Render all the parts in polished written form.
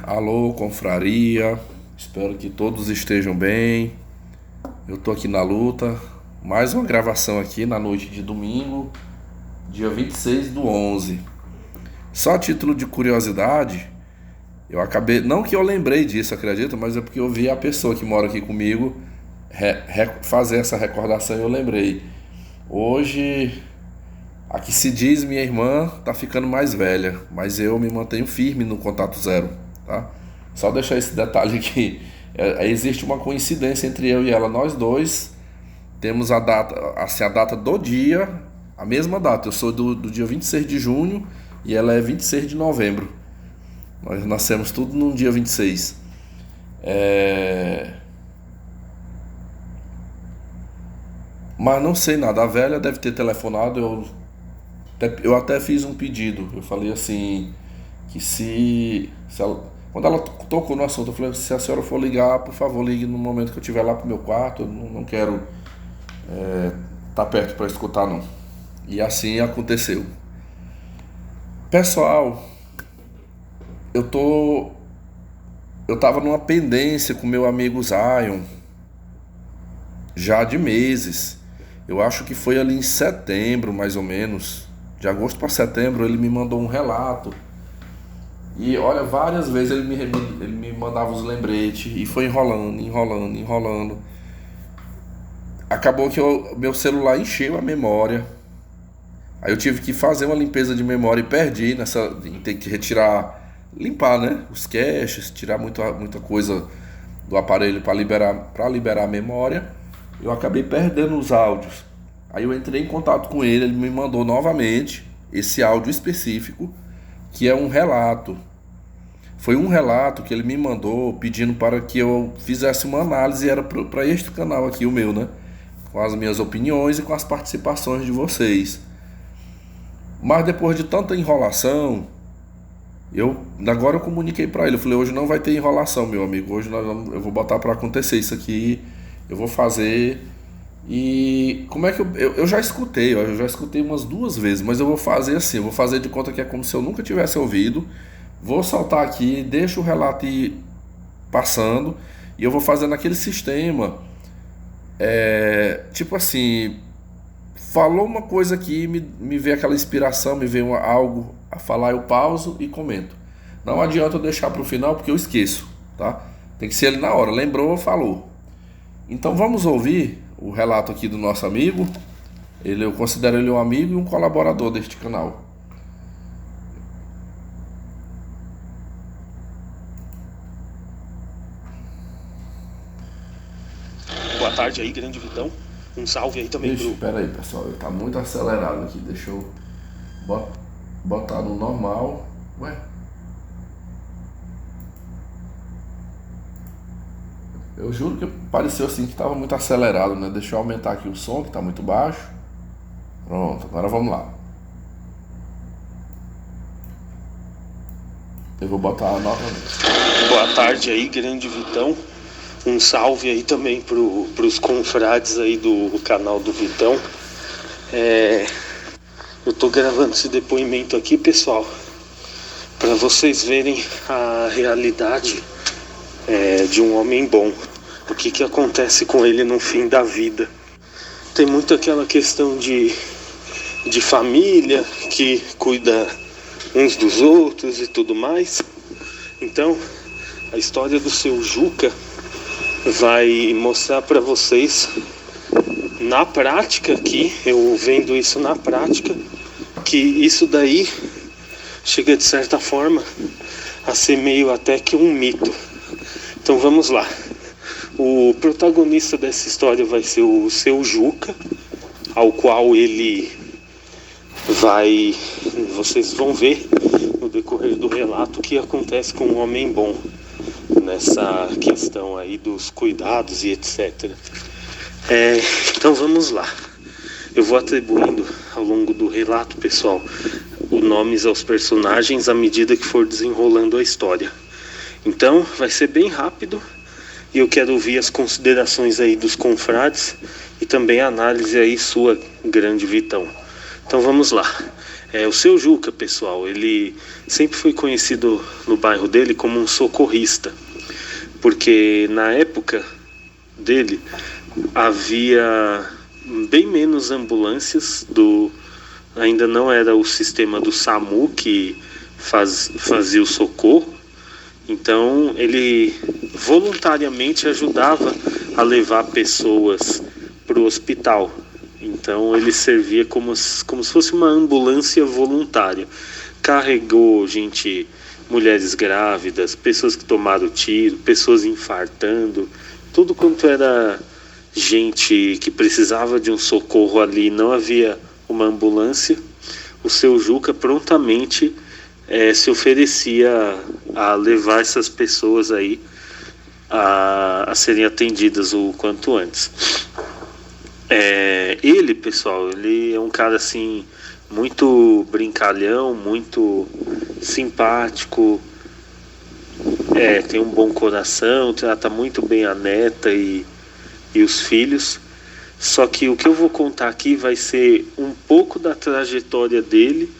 Alô, confraria. Espero que todos estejam bem. Eu tô aqui na luta. Mais uma gravação aqui na noite de domingo, dia 26 do 11. Só a título de curiosidade, eu acabei. Não que eu lembrei disso, acredita? Mas é porque eu vi a pessoa que mora aqui comigo fazer essa recordação e eu lembrei. Hoje, a que se diz minha irmã tá ficando mais velha, mas eu me mantenho firme no contato zero, tá? Só deixar esse detalhe aqui. Existe uma coincidência entre eu e ela. Nós dois temos a data, assim, a data do dia, a mesma data. Eu sou do dia 26 de junho e ela é 26 de novembro. Nós nascemos tudo no dia 26. Mas não sei nada. A velha deve ter telefonado. Eu até fiz um pedido. Eu falei assim, que se ela, quando ela tocou no assunto, eu falei, se a senhora for ligar, por favor, ligue no momento que eu estiver lá pro meu quarto. Eu não quero estar perto para escutar, não. E assim aconteceu. Pessoal, eu tô eu tava numa pendência com meu amigo Zion já de meses. Eu acho que foi ali em setembro, mais ou menos. De agosto para setembro, ele me mandou um relato. E olha, várias vezes ele me mandava os lembretes e foi enrolando, enrolando, enrolando. Acabou que meu celular encheu a memória. Aí eu tive que fazer uma limpeza de memória e perdi em ter que limpar, né? Os caches, tirar muita coisa do aparelho para liberar a memória. Eu acabei perdendo os áudios. Aí eu entrei em contato com ele me mandou novamente esse áudio específico, que é um relato. Foi um relato que ele me mandou pedindo para que eu fizesse uma análise, era para este canal aqui, o meu, né? Com as minhas opiniões e com as participações de vocês. Mas depois de tanta enrolação, agora eu comuniquei para ele, eu falei, hoje não vai ter enrolação, meu amigo, hoje eu vou botar para acontecer isso aqui, eu vou fazer. E como é que eu já escutei, ó, eu já escutei umas duas vezes, mas eu vou fazer assim, eu vou fazer de conta que é como se eu nunca tivesse ouvido. Vou saltar aqui, deixa o relato ir passando e eu vou fazendo aquele sistema, tipo assim, falou uma coisa aqui, me vê aquela inspiração, me vê algo a falar, eu pauso e comento. Não adianta eu deixar para o final porque eu esqueço, tá? Tem que ser ele na hora, lembrou, falou. Então vamos ouvir o relato aqui do nosso amigo. Eu considero ele um amigo e um colaborador deste canal. Boa tarde aí, grande Vitão. Um salve aí também. Ixi, pera aí, pessoal, tá muito acelerado aqui. Deixa eu botar no normal. Ué? Eu juro que pareceu assim que tava muito acelerado, né? Deixa eu aumentar aqui o som, que tá muito baixo. Pronto, agora vamos lá. Eu vou botar novamente. Boa tarde aí, grande Vitão. Um salve aí também pros confrades aí do canal do Vitão. Eu tô gravando esse depoimento aqui, pessoal, para vocês verem a realidade de um homem bom. O que acontece com ele no fim da vida. Tem muito aquela questão de família que cuida uns dos outros e tudo mais. Então, a história do seu Juca vai mostrar para vocês na prática aqui, eu vendo isso na prática, que isso daí chega de certa forma a ser meio até que um mito. Então vamos lá. O protagonista dessa história vai ser o seu Juca, ao qual vocês vão ver no decorrer do relato o que acontece com um homem bom nessa questão aí dos cuidados e etc. Então vamos lá. Eu vou atribuindo ao longo do relato, pessoal, os nomes aos personagens à medida que for desenrolando a história. Então vai ser bem rápido e eu quero ouvir as considerações aí dos confrades e também a análise aí sua, grande Vitão. Então vamos lá. O seu Juca, pessoal, ele sempre foi conhecido no bairro dele como um socorrista, porque na época dele havia bem menos ambulâncias, ainda não era o sistema do SAMU que fazia o socorro. Então ele voluntariamente ajudava a levar pessoas para o hospital. Então ele servia como se fosse uma ambulância voluntária. Carregou mulheres grávidas, pessoas que tomaram tiro, pessoas infartando, tudo quanto era gente que precisava de um socorro ali, não havia uma ambulância, o seu Juca prontamente se oferecia a levar essas pessoas aí a serem atendidas o quanto antes. Ele, pessoal, ele é um cara assim muito brincalhão, muito simpático, tem um bom coração, trata muito bem a neta e os filhos. Só que o que eu vou contar aqui vai ser um pouco da trajetória dele,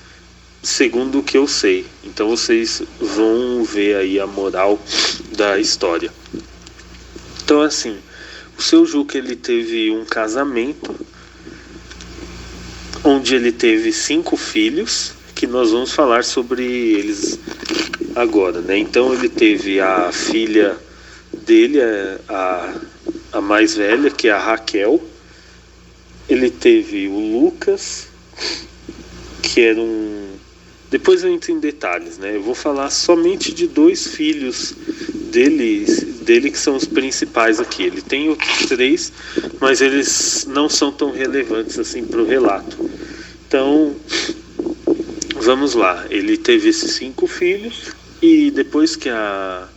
segundo o que eu sei. Então vocês vão ver aí a moral da história. Então, assim, o seu Juca, ele teve um casamento onde ele teve 5 filhos, que nós vamos falar sobre eles agora, né? Então ele teve a filha dele, a mais velha, que é a Raquel. Ele teve o Lucas, que era depois eu entro em detalhes, né? Eu vou falar somente de 2 filhos dele que são os principais aqui. Ele tem outros 3, mas eles não são tão relevantes assim para o relato. Então, vamos lá. Ele teve esses 5 filhos e depois que a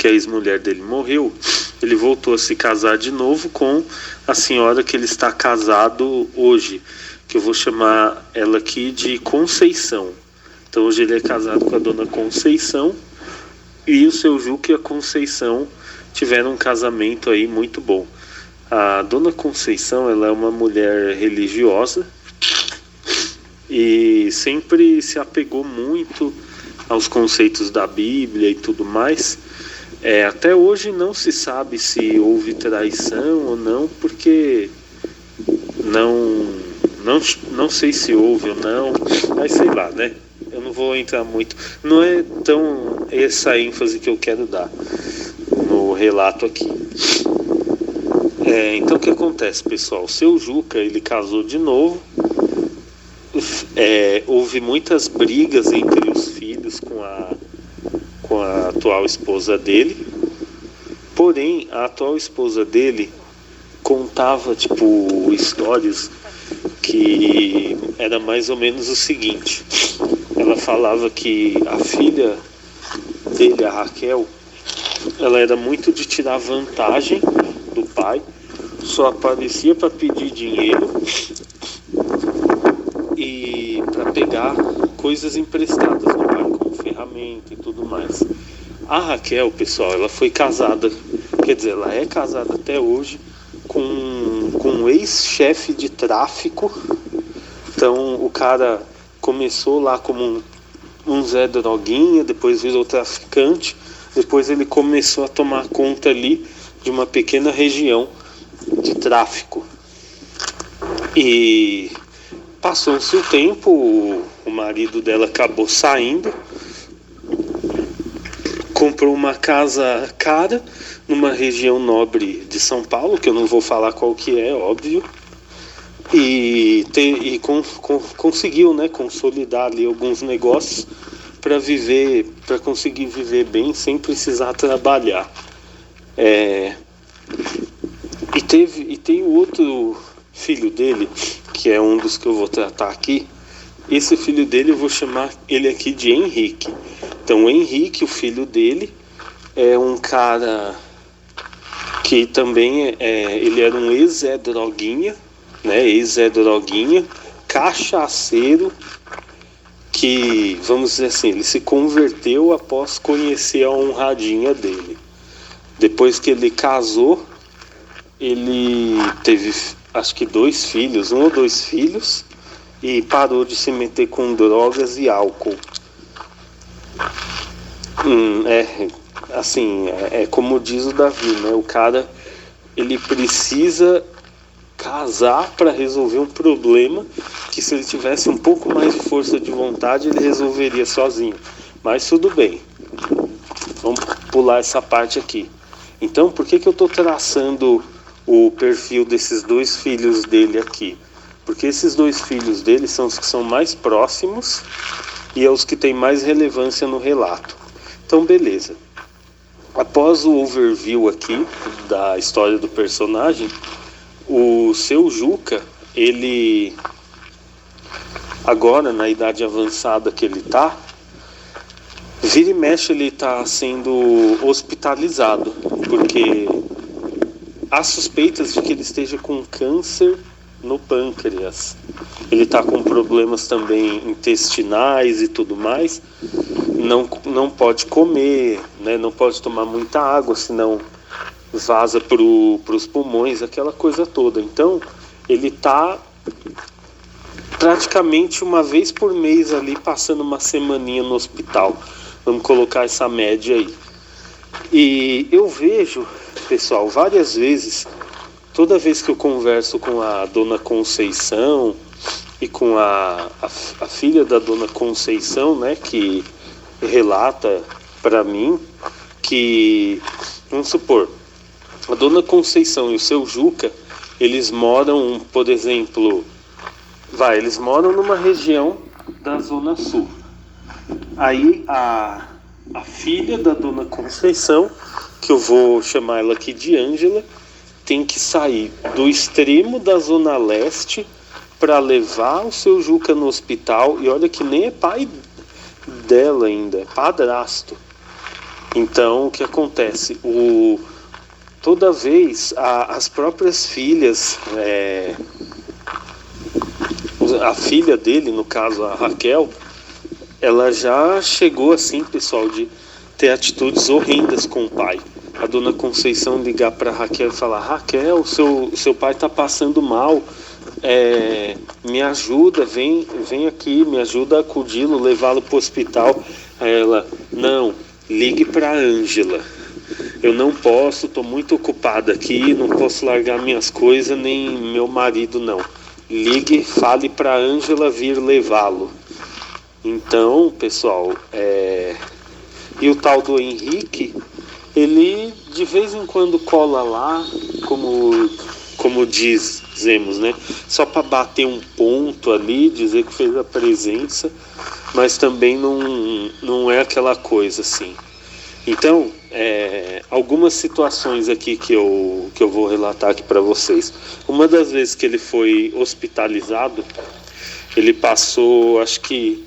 ex-mulher dele morreu, ele voltou a se casar de novo com a senhora que ele está casado hoje, que eu vou chamar ela aqui de Conceição. Então hoje ele é casado com a dona Conceição, e o seu Juca e a Conceição tiveram um casamento aí muito bom. A dona Conceição, ela é uma mulher religiosa e sempre se apegou muito aos conceitos da Bíblia e tudo mais. Até hoje não se sabe se houve traição ou não, porque não sei se houve ou não, mas sei lá, né? Eu não vou entrar muito, não é tão essa ênfase que eu quero dar no relato aqui. Então o que acontece, pessoal? O seu Juca, ele casou de novo, houve muitas brigas entre os filhos com a atual esposa dele, porém a atual esposa dele contava histórias que era mais ou menos o seguinte. Ela falava que a filha dele, a Raquel, ela era muito de tirar vantagem do pai, só aparecia para pedir dinheiro e para pegar coisas emprestadas do pai, como ferramenta e tudo mais. A Raquel, pessoal, ela foi casada, quer dizer, ela é casada até hoje com um ex-chefe de tráfico. Então o cara começou lá como um Zé Droguinha, depois virou traficante, depois ele começou a tomar conta ali de uma pequena região de tráfico. E passou-se o tempo, o marido dela acabou saindo, comprou uma casa cara numa região nobre de São Paulo, que eu não vou falar qual que é, óbvio, e conseguiu, né, consolidar ali alguns negócios para conseguir viver bem sem precisar trabalhar. E tem o outro filho dele, que é um dos que eu vou tratar aqui. Esse filho dele eu vou chamar ele aqui de Henrique. Então o Henrique, o filho dele, é um cara que também ele era um ex-Zé Droguinha, né? Ex-Zé Droguinha, cachaceiro, que, vamos dizer assim, ele se converteu após conhecer a honradinha dele. Depois que ele casou, ele teve, acho que 2 filhos, 1 ou 2 filhos, e parou de se meter com drogas e álcool. É como diz o Davi, né? O cara, ele precisa casar para resolver um problema que, se ele tivesse um pouco mais de força de vontade, ele resolveria sozinho. Mas tudo bem, vamos pular essa parte aqui. Então, por que eu estou traçando o perfil desses dois filhos dele aqui? Porque esses dois filhos dele são os que são mais próximos e é os que têm mais relevância no relato. Então, beleza. Após o overview aqui da história do personagem, o seu Juca, ele, agora na idade avançada que ele tá, vira e mexe ele tá sendo hospitalizado, porque há suspeitas de que ele esteja com câncer no pâncreas. Ele tá com problemas também intestinais e tudo mais. Não pode comer, né? Não pode tomar muita água, senão vaza para os pulmões, aquela coisa toda. Então, ele tá praticamente uma vez por mês ali, passando uma semaninha no hospital. Vamos colocar essa média aí. E eu vejo, pessoal, várias vezes, toda vez que eu converso com a dona Conceição e com a filha da dona Conceição, né, que relata para mim que, vamos supor, a dona Conceição e o seu Juca, eles moram, por exemplo, eles moram numa região da Zona Sul. Aí a filha da dona Conceição, que eu vou chamar ela aqui de Ângela, tem que sair do extremo da Zona Leste para levar o seu Juca no hospital. E olha que nem é pai dela ainda, é padrasto. Então, o que acontece? Toda vez as próprias filhas, a filha dele, no caso a Raquel, ela já chegou assim, pessoal, de ter atitudes horrendas com o pai. A dona Conceição ligar para Raquel e falar: Raquel, seu pai está passando mal, me ajuda, vem aqui, me ajuda a acudi-lo, levá-lo para o hospital. Aí ela: não, ligue para a Ângela. Eu não posso, estou muito ocupada aqui, não posso largar minhas coisas, nem meu marido não. Ligue, fale para a Ângela vir levá-lo. Então, pessoal, e o tal do Henrique, ele de vez em quando cola lá, como dizemos, né? Só para bater um ponto ali, dizer que fez a presença, mas também não é aquela coisa assim. Então, algumas situações aqui que eu vou relatar aqui para vocês. Uma das vezes que ele foi hospitalizado, ele passou, acho que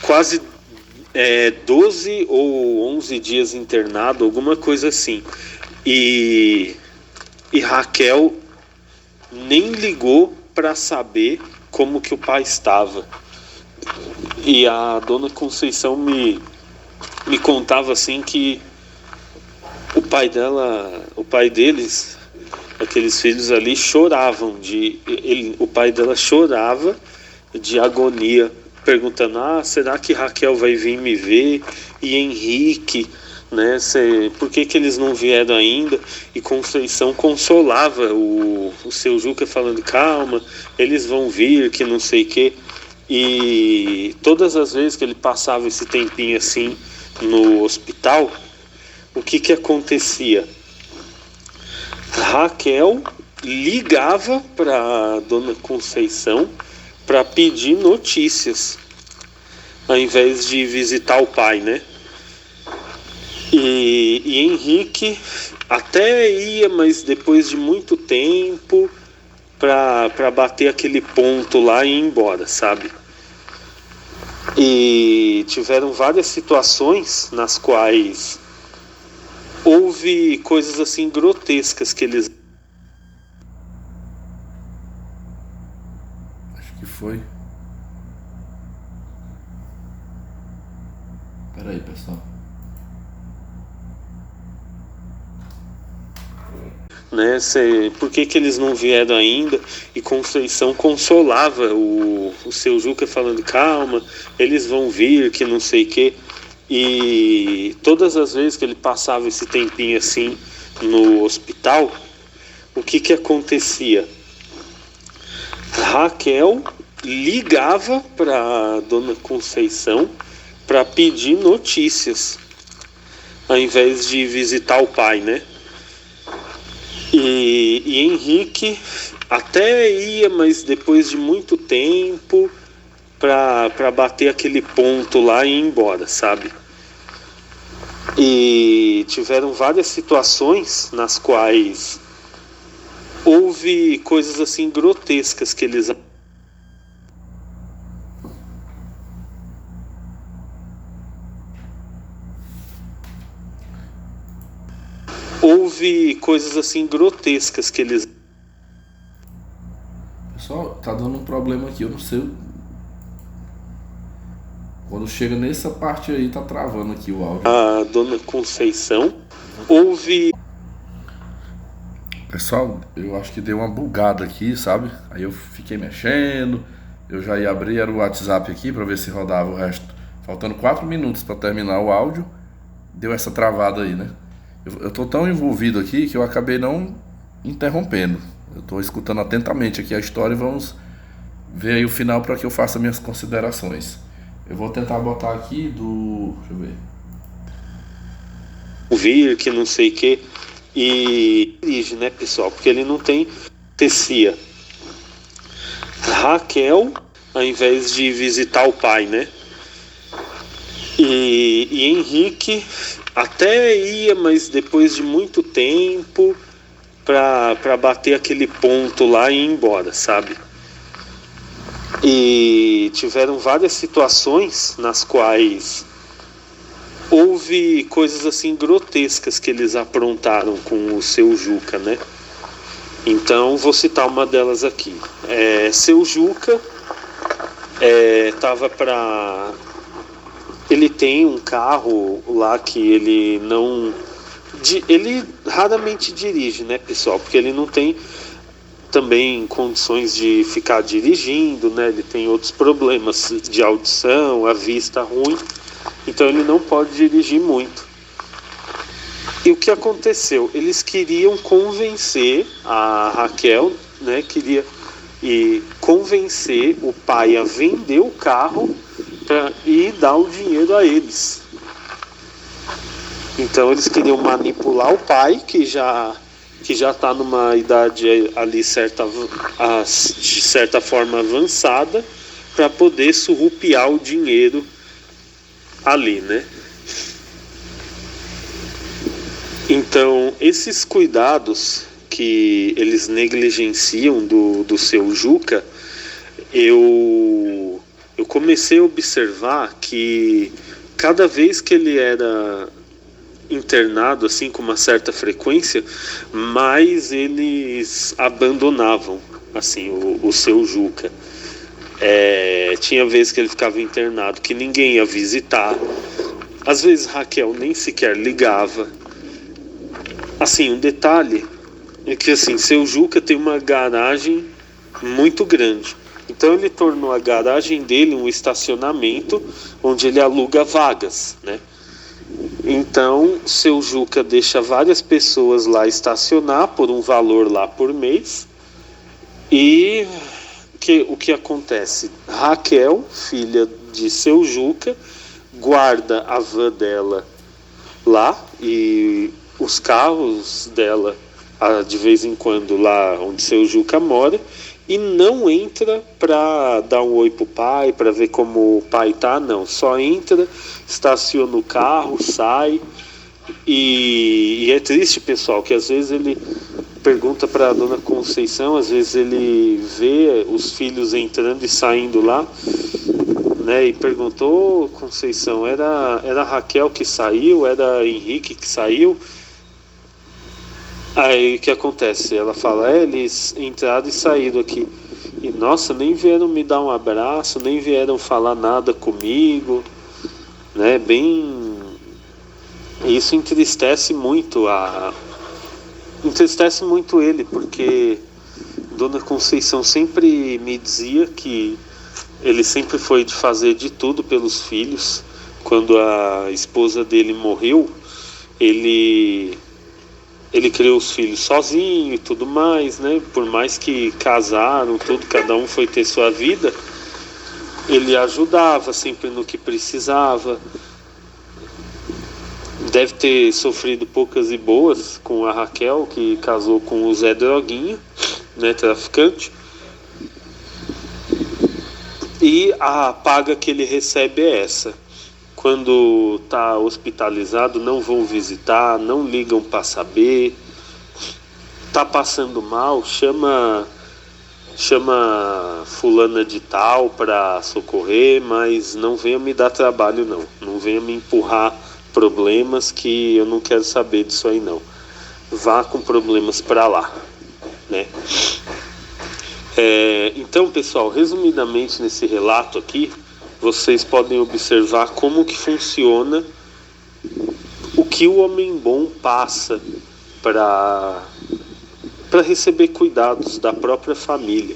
quase 12 ou 11 dias internado, alguma coisa assim. E Raquel nem ligou para saber como que o pai estava. E a dona Conceição me contava assim que o pai deles, aqueles filhos ali, choravam o pai dela chorava de agonia, perguntando: será que Raquel vai vir me ver? E Henrique, né? Por que eles não vieram ainda? E Conceição consolava o seu Juca, falando: calma, eles vão vir, que não sei o que. E todas as vezes que ele passava esse tempinho assim no hospital, o que acontecia? Raquel ligava para dona Conceição para pedir notícias, ao invés de visitar o pai, né? E Henrique até ia, mas depois de muito tempo, para bater aquele ponto lá e ir embora, sabe? E tiveram várias situações nas quais houve coisas assim grotescas que eles... Acho que foi. Pera aí, pessoal. né? Por que eles não vieram ainda? E Conceição consolava o seu Juca falando, calma, eles vão vir, que não sei o quê. E todas as vezes que ele passava esse tempinho assim no hospital, o que acontecia? Raquel ligava para Dona Conceição para pedir notícias, ao invés de visitar o pai, né? E Henrique até ia, mas depois de muito tempo, para bater aquele ponto lá e ir embora, sabe? E tiveram várias situações nas quais houve coisas assim grotescas que eles... Houve coisas assim grotescas que eles... Pessoal, tá dando um problema aqui, eu não sei. Quando chega nessa parte aí, tá travando aqui o áudio. A Dona Conceição, houve... Pessoal, eu acho que deu uma bugada aqui, sabe? Aí eu fiquei mexendo, eu já ia abrir, era o WhatsApp aqui pra ver se rodava o resto. Faltando 4 minutos pra terminar o áudio, deu essa travada aí, né? Eu tô tão envolvido aqui que eu acabei não interrompendo. Eu tô escutando atentamente aqui a história e vamos ver aí o final para que eu faça minhas considerações. Eu vou tentar botar aqui do... deixa eu ver. Vir, que não sei o que. E dirige, né, pessoal? Porque ele não tem tecia. Raquel, ao invés de visitar o pai, né? E Henrique até ia, mas depois de muito tempo, para bater aquele ponto lá e ir embora, sabe? E tiveram várias situações nas quais houve coisas assim grotescas que eles aprontaram com o seu Juca, né? Então vou citar uma delas aqui. Seu Juca tava para... Ele tem um carro lá que ele não... Ele raramente dirige, né, pessoal? Porque ele não tem também condições de ficar dirigindo, né? Ele tem outros problemas de audição, a vista ruim. Então ele não pode dirigir muito. E o que aconteceu? Eles queriam convencer a Raquel, né? Convencer o pai a vender o carro e dar o dinheiro a eles. Então eles queriam manipular o pai, que já está numa idade ali de certa forma avançada, para poder surrupiar o dinheiro ali, né? Então esses cuidados que eles negligenciam do seu Juca, eu comecei a observar que cada vez que ele era internado assim com uma certa frequência, mais eles abandonavam assim o seu Juca. Tinha vezes que ele ficava internado que ninguém ia visitar, às vezes Raquel nem sequer ligava. Assim, um detalhe é que assim, seu Juca tem uma garagem muito grande. Então ele tornou a garagem dele um estacionamento onde ele aluga vagas, né? Então seu Juca deixa várias pessoas lá estacionar por um valor lá por mês. E o que acontece? Raquel, filha de seu Juca, guarda a van dela lá e os carros dela de vez em quando lá onde seu Juca mora, e não entra para dar um oi pro pai, para ver como o pai tá, não. Só entra, estaciona o carro, sai. E é triste, pessoal, que às vezes ele pergunta para a Dona Conceição, às vezes ele vê os filhos entrando e saindo lá, né? E perguntou, Conceição, era Raquel que saiu? Era Henrique que saiu? Aí o que acontece? Ela fala, eles entraram e saíram aqui. E nossa, nem vieram me dar um abraço, nem vieram falar nada comigo, né? Bem... Isso entristece muito entristece muito ele, porque Dona Conceição sempre me dizia que ele sempre foi de fazer de tudo pelos filhos. Quando a esposa dele morreu, ele criou os filhos sozinho e tudo mais, né? Por mais que casaram, tudo, cada um foi ter sua vida, ele ajudava sempre no que precisava. Deve ter sofrido poucas e boas com a Raquel, que casou com o Zé Droguinha, né, traficante. E a paga que ele recebe é essa. Quando está hospitalizado, não vão visitar, não ligam para saber. Tá passando mal, chama fulana de tal para socorrer, mas não venha me dar trabalho não. Não venha me empurrar problemas, que eu não quero saber disso aí não. Vá com problemas para lá, né? Então, pessoal, resumidamente nesse relato aqui, vocês podem observar como que funciona, o que o homem bom passa para receber cuidados da própria família,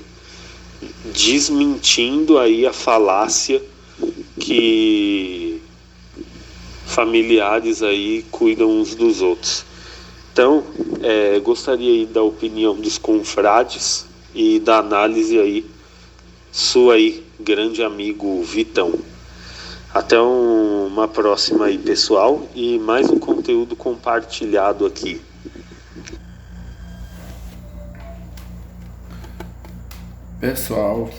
desmentindo aí a falácia que familiares aí cuidam uns dos outros. Então, gostaria aí da opinião dos confrades e da análise aí sua aí, grande amigo Vitão. Até uma próxima aí, pessoal, e mais um conteúdo compartilhado aqui. Pessoal,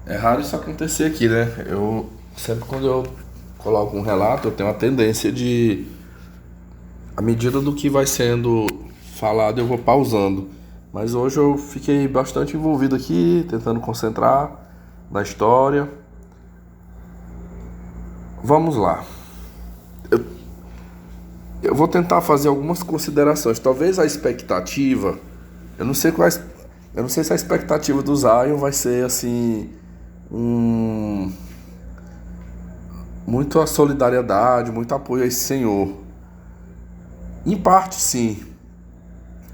é raro isso acontecer aqui, né? Sempre quando eu coloco um relato, eu tenho a tendência de, à medida do que vai sendo falado, eu vou pausando. Mas hoje eu fiquei bastante envolvido aqui, tentando concentrar na história. Vamos lá. Eu vou tentar fazer algumas considerações. Talvez a expectativa, eu não sei se a expectativa do Zion vai ser assim, muito a solidariedade, muito apoio a esse senhor. Em parte sim.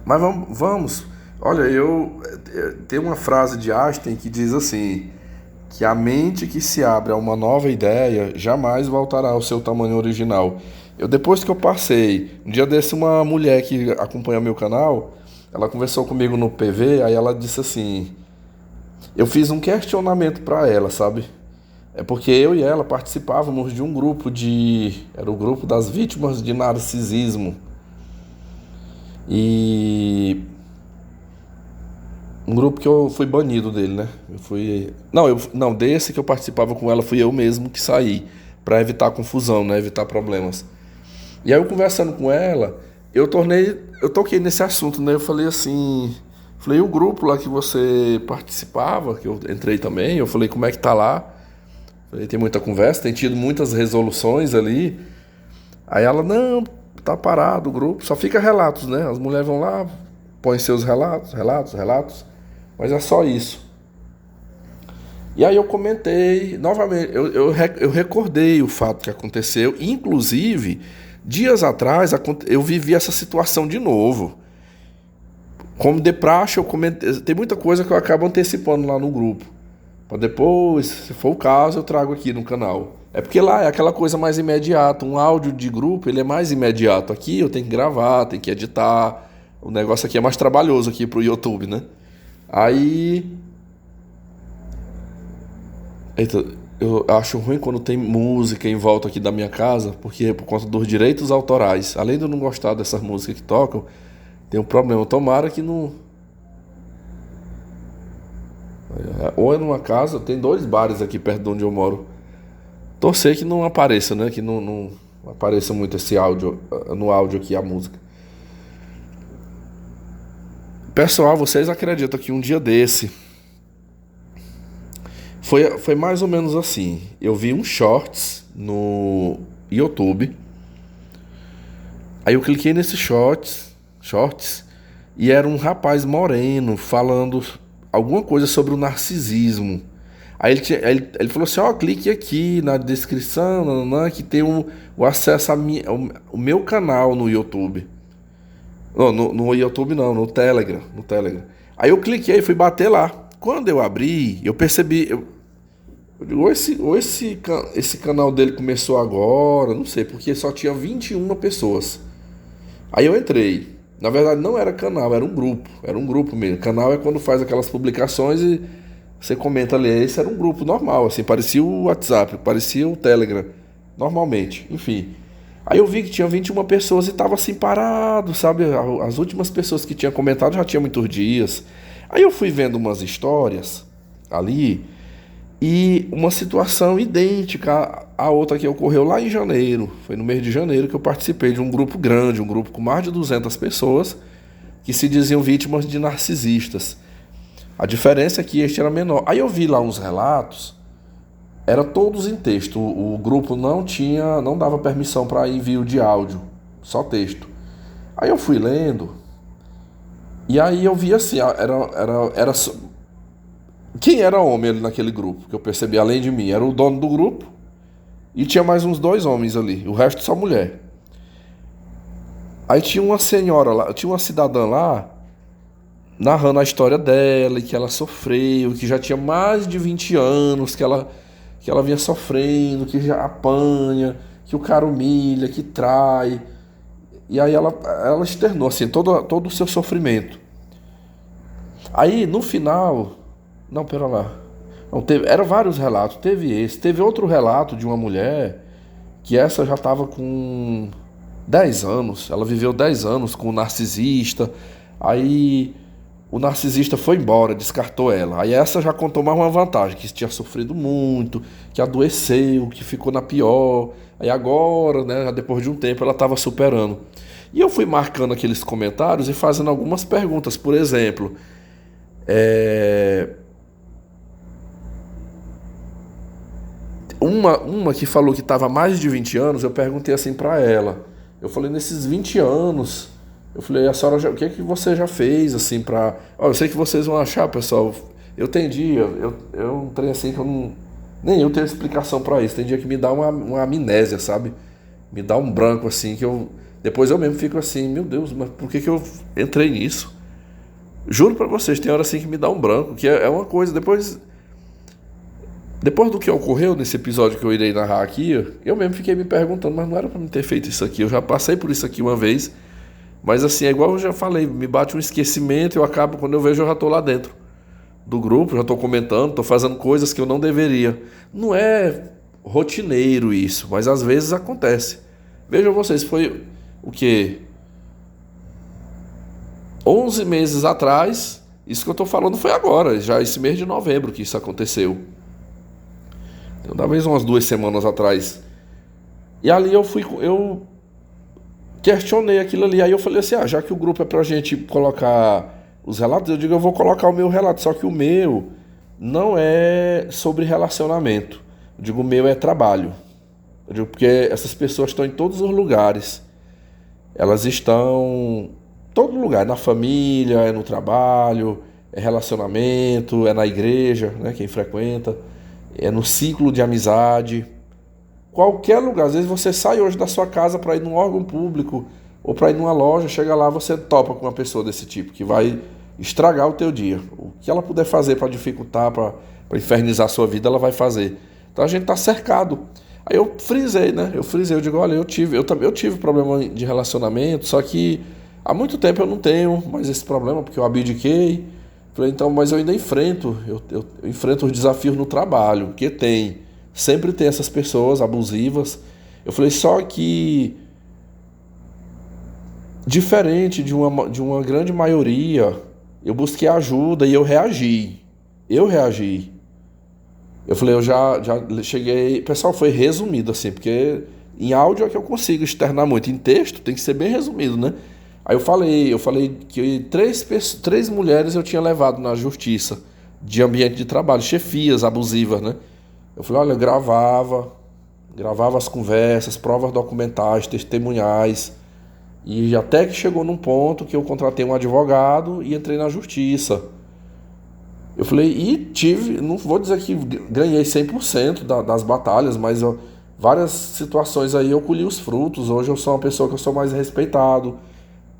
Mas vamos. Olha, tem uma frase de Einstein que diz assim, que a mente que se abre a uma nova ideia jamais voltará ao seu tamanho original. Depois que eu passei, um dia desse, uma mulher que acompanha meu canal, ela conversou comigo no PV, aí ela disse assim, eu fiz um questionamento para ela, sabe? É porque eu e ela participávamos de um grupo era o grupo das vítimas de narcisismo. E um grupo que eu fui banido dele, né? Desse que eu participava com ela, fui eu mesmo que saí, para evitar confusão, né? Evitar problemas. E aí eu conversando com ela, eu toquei nesse assunto, né? Eu falei assim, o grupo lá que você participava, que eu entrei também, eu falei, como é que tá lá? Falei, tem muita conversa, tem tido muitas resoluções ali. Aí ela, não, tá parado o grupo, só fica relatos, né? As mulheres vão lá, põem seus relatos, mas é só isso. E aí eu comentei, novamente, eu recordei o fato que aconteceu, inclusive, dias atrás eu vivi essa situação de novo. Como de praxe, eu comentei, tem muita coisa que eu acabo antecipando lá no grupo. Para depois, se for o caso, eu trago aqui no canal. É porque lá é aquela coisa mais imediata, um áudio de grupo, ele é mais imediato. Aqui eu tenho que gravar, tenho que editar, o negócio aqui é mais trabalhoso aqui pro YouTube, né? Aí... Eita, eu acho ruim quando tem música em volta aqui da minha casa, porque é por conta dos direitos autorais. Além de eu não gostar dessas músicas que tocam, tem um problema. Tomara que não... Ou é numa casa, tem 2 bares aqui perto de onde eu moro. Torcer que não apareça, né? Que não apareça muito esse áudio, no áudio aqui, a música. Pessoal, vocês acreditam que um dia desse foi mais ou menos assim. Eu vi um shorts no YouTube. Aí eu cliquei nesse shorts e era um rapaz moreno falando alguma coisa sobre o narcisismo. Aí ele falou assim, clique aqui na descrição, que tem o acesso ao meu canal no YouTube. Não, no YouTube não, no Telegram, no Telegram. Aí eu cliquei e fui bater lá. Quando eu abri, eu percebi, eu digo, esse canal dele começou agora, não sei, porque só tinha 21 pessoas. Aí eu entrei. Na verdade não era canal, era um grupo mesmo. Canal é quando faz aquelas publicações e você comenta ali. Esse era um grupo normal, assim, parecia o WhatsApp, parecia o Telegram, normalmente, enfim. Aí eu vi que tinha 21 pessoas e tava assim parado, sabe? As últimas pessoas que tinham comentado já tinha muitos dias. Aí eu fui vendo umas histórias ali e uma situação idêntica à outra que ocorreu lá em janeiro. Foi no mês de janeiro que eu participei de um grupo grande, um grupo com mais de 200 pessoas que se diziam vítimas de narcisistas. A diferença é que este era menor. Aí eu vi lá uns relatos, era todos em texto. O grupo não dava permissão para envio de áudio, só texto. Aí eu fui lendo e aí eu vi assim, quem era homem ali naquele grupo, que eu percebi além de mim, era o dono do grupo e tinha mais uns 2 homens ali, o resto só mulher. Aí tinha uma senhora lá, tinha uma cidadã lá narrando a história dela e que ela sofreu, que já tinha mais de 20 anos que ela vinha sofrendo, que já apanha, que o cara humilha, que trai. E aí ela externou assim todo o seu sofrimento. Aí no final, não, pera lá. Não, eram vários relatos, teve outro relato de uma mulher que essa já estava com 10 anos, ela viveu 10 anos com um narcisista. Aí o narcisista foi embora, descartou ela. Aí essa já contou mais uma vantagem, que tinha sofrido muito, que adoeceu, que ficou na pior. Aí agora, né, depois de um tempo, ela estava superando. E eu fui marcando aqueles comentários e fazendo algumas perguntas. Por exemplo, uma que falou que estava há mais de 20 anos, eu perguntei assim para ela. Eu falei, nesses 20 anos... Eu falei, a senhora, o que é que você já fez, assim, pra... Ó, eu sei que vocês vão achar, pessoal, eu tenho dia, eu um trem assim que eu não... Nem eu tenho explicação pra isso, tem dia que me dá uma amnésia, sabe? Me dá um branco, assim, que eu... Depois eu mesmo fico assim, meu Deus, mas por que eu entrei nisso? Juro pra vocês, tem hora assim que me dá um branco, que é uma coisa, depois do que ocorreu nesse episódio que eu irei narrar aqui, eu mesmo fiquei me perguntando, mas não era pra me ter feito isso aqui, eu já passei por isso aqui uma vez... Mas assim, é igual eu já falei, me bate um esquecimento e eu acabo, quando eu vejo, eu já tô lá dentro do grupo, já tô comentando, tô fazendo coisas que eu não deveria. Não é rotineiro isso, mas às vezes acontece. Vejam vocês, foi o quê? 11 meses atrás, isso que eu tô falando foi agora, já esse mês de novembro que isso aconteceu. Então, talvez umas 2 semanas atrás. E ali eu questionei aquilo ali, aí eu falei assim, já que o grupo é pra gente colocar os relatos, eu digo, eu vou colocar o meu relato, só que o meu não é sobre relacionamento, eu digo, o meu é trabalho, eu digo, porque essas pessoas estão em todos os lugares, elas estão em todo lugar, na família, é no trabalho, é relacionamento, é na igreja, né, quem frequenta, é no ciclo de amizade, qualquer lugar. Às vezes você sai hoje da sua casa para ir num órgão público ou para ir numa loja, chega lá, você topa com uma pessoa desse tipo, que vai estragar o teu dia. O que ela puder fazer para dificultar, para infernizar a sua vida, ela vai fazer. Então a gente tá cercado. Aí eu frisei, né? Eu digo, olha, eu tive problema de relacionamento, só que há muito tempo eu não tenho mais esse problema, porque eu abdiquei. Falei, então, mas eu ainda enfrento, eu enfrento os desafios no trabalho, porque sempre tem essas pessoas abusivas. Eu falei, só que diferente de uma grande maioria, eu busquei ajuda e eu reagi. Eu falei, eu já cheguei... Pessoal, foi resumido assim, porque em áudio é que eu consigo externar muito. Em texto tem que ser bem resumido, né? Aí eu falei que 3 mulheres eu tinha levado na justiça de ambiente de trabalho, chefias abusivas, né? Eu falei, olha, eu gravava as conversas, provas documentais, testemunhais, e até que chegou num ponto que eu contratei um advogado e entrei na justiça. Eu falei, não vou dizer que ganhei 100% das batalhas, mas várias situações aí eu colhi os frutos. Hoje eu sou uma pessoa que eu sou mais respeitado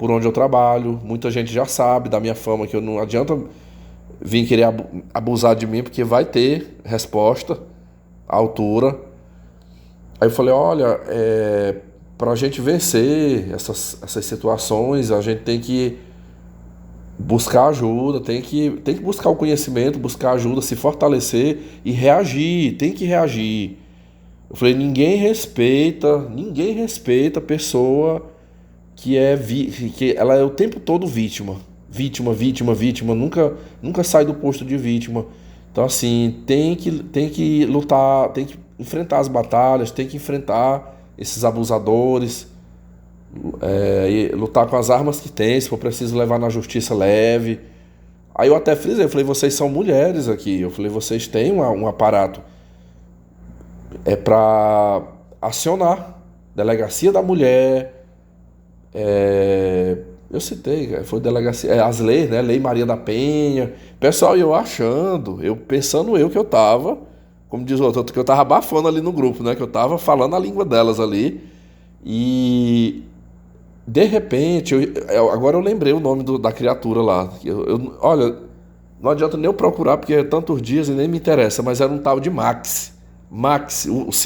por onde eu trabalho. Muita gente já sabe da minha fama, que eu não adianta vir querer abusar de mim, porque vai ter resposta à altura. Aí eu falei, olha, pra gente vencer essas situações, a gente tem que buscar ajuda, tem que buscar o conhecimento, buscar ajuda, se fortalecer e reagir, tem que reagir. Eu falei, ninguém respeita a pessoa que que ela é o tempo todo vítima, nunca sai do posto de vítima. Então assim, tem que lutar, tem que enfrentar as batalhas, tem que enfrentar esses abusadores, e lutar com as armas que tem, se for preciso levar na justiça, leve. Aí eu até frisei, eu falei, vocês são mulheres aqui, eu falei, vocês têm um aparato para acionar, delegacia da mulher, eu citei, foi delegacia, as leis, né, Lei Maria da Penha, pessoal, pensando que eu tava, como diz o outro, que eu tava abafando ali no grupo, né, que eu tava falando a língua delas ali, e de repente, agora eu lembrei o nome da criatura lá, olha, não adianta nem eu procurar, porque é tantos dias e nem me interessa, mas era um tal de Max,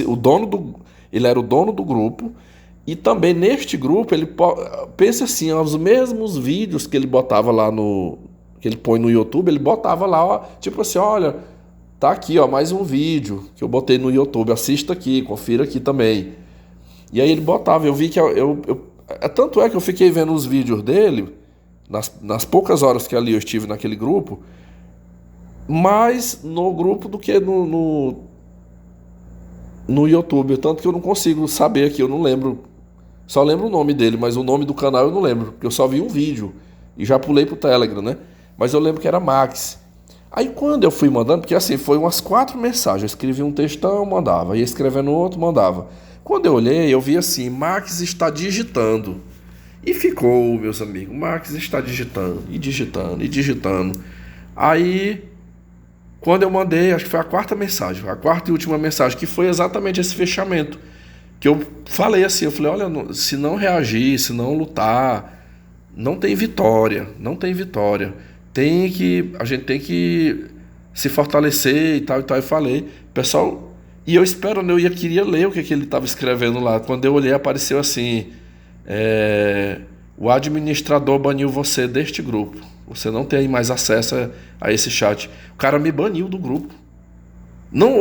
o dono ele era o dono do grupo. E também neste grupo, ele pensa assim, os mesmos vídeos que ele botava lá que ele põe no YouTube, ele botava lá, ó, tipo assim, olha, tá aqui, ó, mais um vídeo que eu botei no YouTube, assista aqui, confira aqui também. E aí ele botava, eu vi que tanto é que eu fiquei vendo os vídeos dele, nas poucas horas que ali eu estive naquele grupo, mais no grupo do que no YouTube, tanto que eu não consigo saber aqui, eu não lembro. Só lembro o nome dele, mas o nome do canal eu não lembro, porque eu só vi um vídeo e já pulei pro Telegram, né? Mas eu lembro que era Max. Aí quando eu fui mandando, porque assim, foi umas 4 mensagens, eu escrevi um textão, mandava, ia escrevendo outro, mandava. Quando eu olhei, eu vi assim, Max está digitando. E ficou, meus amigos, Max está digitando, e digitando, e digitando. Aí, quando eu mandei, acho que foi a 4ª mensagem, a 4ª e última mensagem, que foi exatamente esse fechamento. Que eu falei assim, eu falei, olha, se não reagir, se não lutar, não tem vitória. A gente tem que se fortalecer e tal. Eu falei, pessoal, e eu espero, né, queria ler o que ele estava escrevendo lá. Quando eu olhei, apareceu assim, o administrador baniu você deste grupo. Você não tem mais acesso a esse chat. O cara me baniu do grupo. Não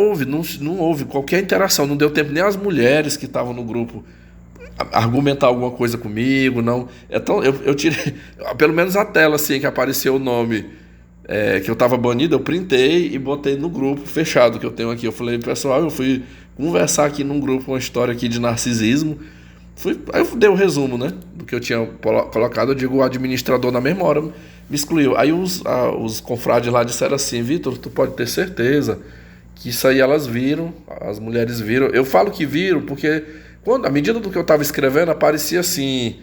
houve qualquer interação, não deu tempo nem as mulheres que estavam no grupo argumentar alguma coisa comigo, não. Então eu tirei, pelo menos a tela assim que apareceu o nome que eu estava banido, eu printei e botei no grupo fechado que eu tenho aqui. Eu falei, pessoal, eu fui conversar aqui num grupo uma história aqui de narcisismo. Aí eu dei o resumo, né, do que eu tinha colocado. Eu digo, o administrador na mesma hora me excluiu. Aí os confrades lá disseram assim, Vitor, tu pode ter certeza que isso aí elas viram, as mulheres viram. Eu falo que viram porque à medida do que eu estava escrevendo, aparecia assim,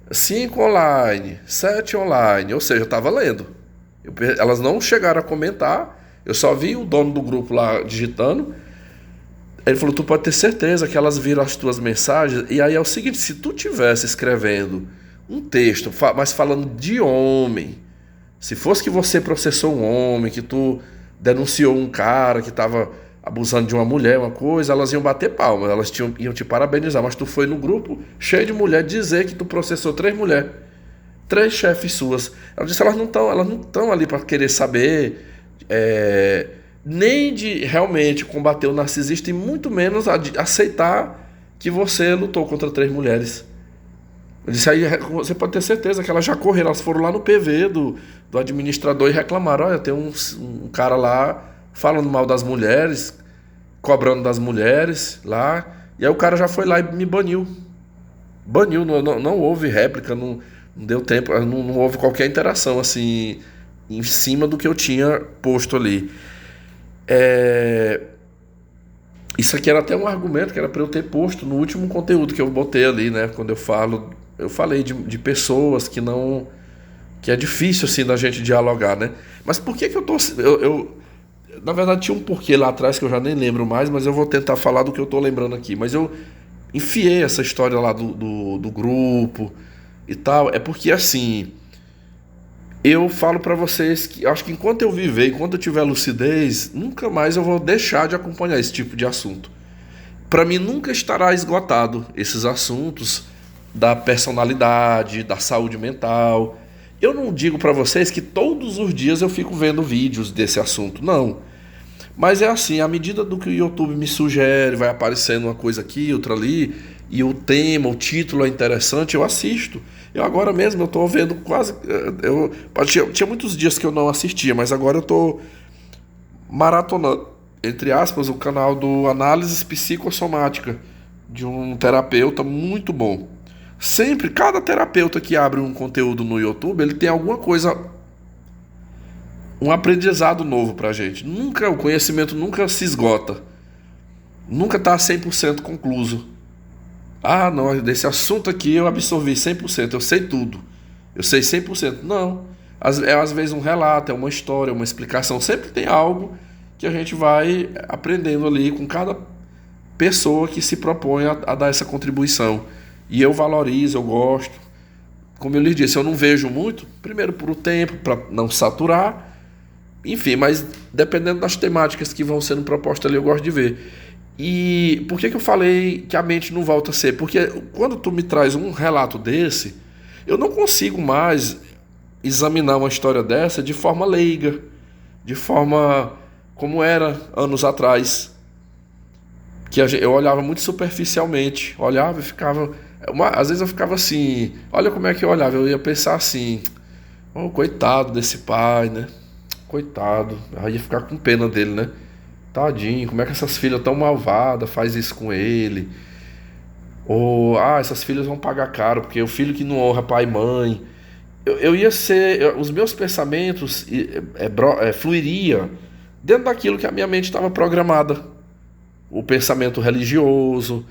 5 online, 7 online, ou seja, eu estava lendo. Elas não chegaram a comentar, eu só vi o dono do grupo lá digitando. Ele falou, tu pode ter certeza que elas viram as tuas mensagens. E aí é o seguinte, se tu tivesse escrevendo um texto, mas falando de homem, se fosse que você processou um homem, que tu denunciou um cara que estava abusando de uma mulher, uma coisa, elas iam bater palmas, elas iam te parabenizar, mas tu foi no grupo cheio de mulher dizer que tu processou 3 mulheres, 3 chefes suas. Ela disse, elas não estão ali para querer saber nem de realmente combater o narcisista e muito menos aceitar que você lutou contra 3 mulheres. Eu disse, aí você pode ter certeza que elas já correram, elas foram lá no PV do administrador e reclamaram, olha, tem um cara lá falando mal das mulheres, cobrando das mulheres lá, e aí o cara já foi lá e me baniu, não houve réplica, não deu tempo, não houve qualquer interação assim, em cima do que eu tinha posto ali. Isso aqui era até um argumento que era para eu ter posto no último conteúdo que eu botei ali, né? Quando eu falei de pessoas que é difícil assim da gente dialogar, né? Mas por que eu tô... na verdade tinha um porquê lá atrás que eu já nem lembro mais, mas eu vou tentar falar do que eu tô lembrando aqui. Mas eu enfiei essa história lá do grupo e tal, é porque assim, eu falo pra vocês que acho que enquanto eu viver, enquanto eu tiver lucidez, nunca mais eu vou deixar de acompanhar esse tipo de assunto. Pra mim nunca estará esgotado esses assuntos da personalidade, da saúde mental. Eu não digo pra vocês que todos os dias eu fico vendo vídeos desse assunto, não. Mas é assim, à medida do que o YouTube me sugere, vai aparecendo uma coisa aqui, outra ali, e o tema, o título é interessante, eu assisto. Eu agora mesmo eu tô vendo quase. Tinha muitos dias que eu não assistia, mas agora eu tô maratonando, entre aspas, o canal do Análises Psicossomática, de um terapeuta muito bom. Sempre, cada terapeuta que abre um conteúdo no YouTube, ele tem alguma coisa, um aprendizado novo pra gente. Nunca, o conhecimento nunca se esgota. Nunca tá 100% concluso. Ah, não, desse assunto aqui eu absorvi 100%, eu sei tudo. Eu sei 100%. Não. Às vezes um relato, é uma história, uma explicação. Sempre tem algo que a gente vai aprendendo ali com cada pessoa que se propõe a dar essa contribuição. E eu valorizo, eu gosto. Como eu lhes disse, eu não vejo muito, primeiro por o tempo, para não saturar. Enfim, mas dependendo das temáticas que vão sendo propostas ali, eu gosto de ver. E por que eu falei que a mente não volta a ser? Porque quando tu me traz um relato desse, eu não consigo mais examinar uma história dessa de forma leiga, de forma como era anos atrás, que eu olhava muito superficialmente, olhava e ficava, às vezes eu ficava assim, olha como é que eu olhava, eu ia pensar assim, oh, coitado desse pai, né? Coitado, aí ia ficar com pena dele, né? Tadinho, como é que essas filhas tão malvadas faz isso com ele? Ou, essas filhas vão pagar caro, porque o filho que não honra pai e mãe. Eu ia ser, os meus pensamentos fluiria dentro daquilo que a minha mente estava programada. O pensamento religioso,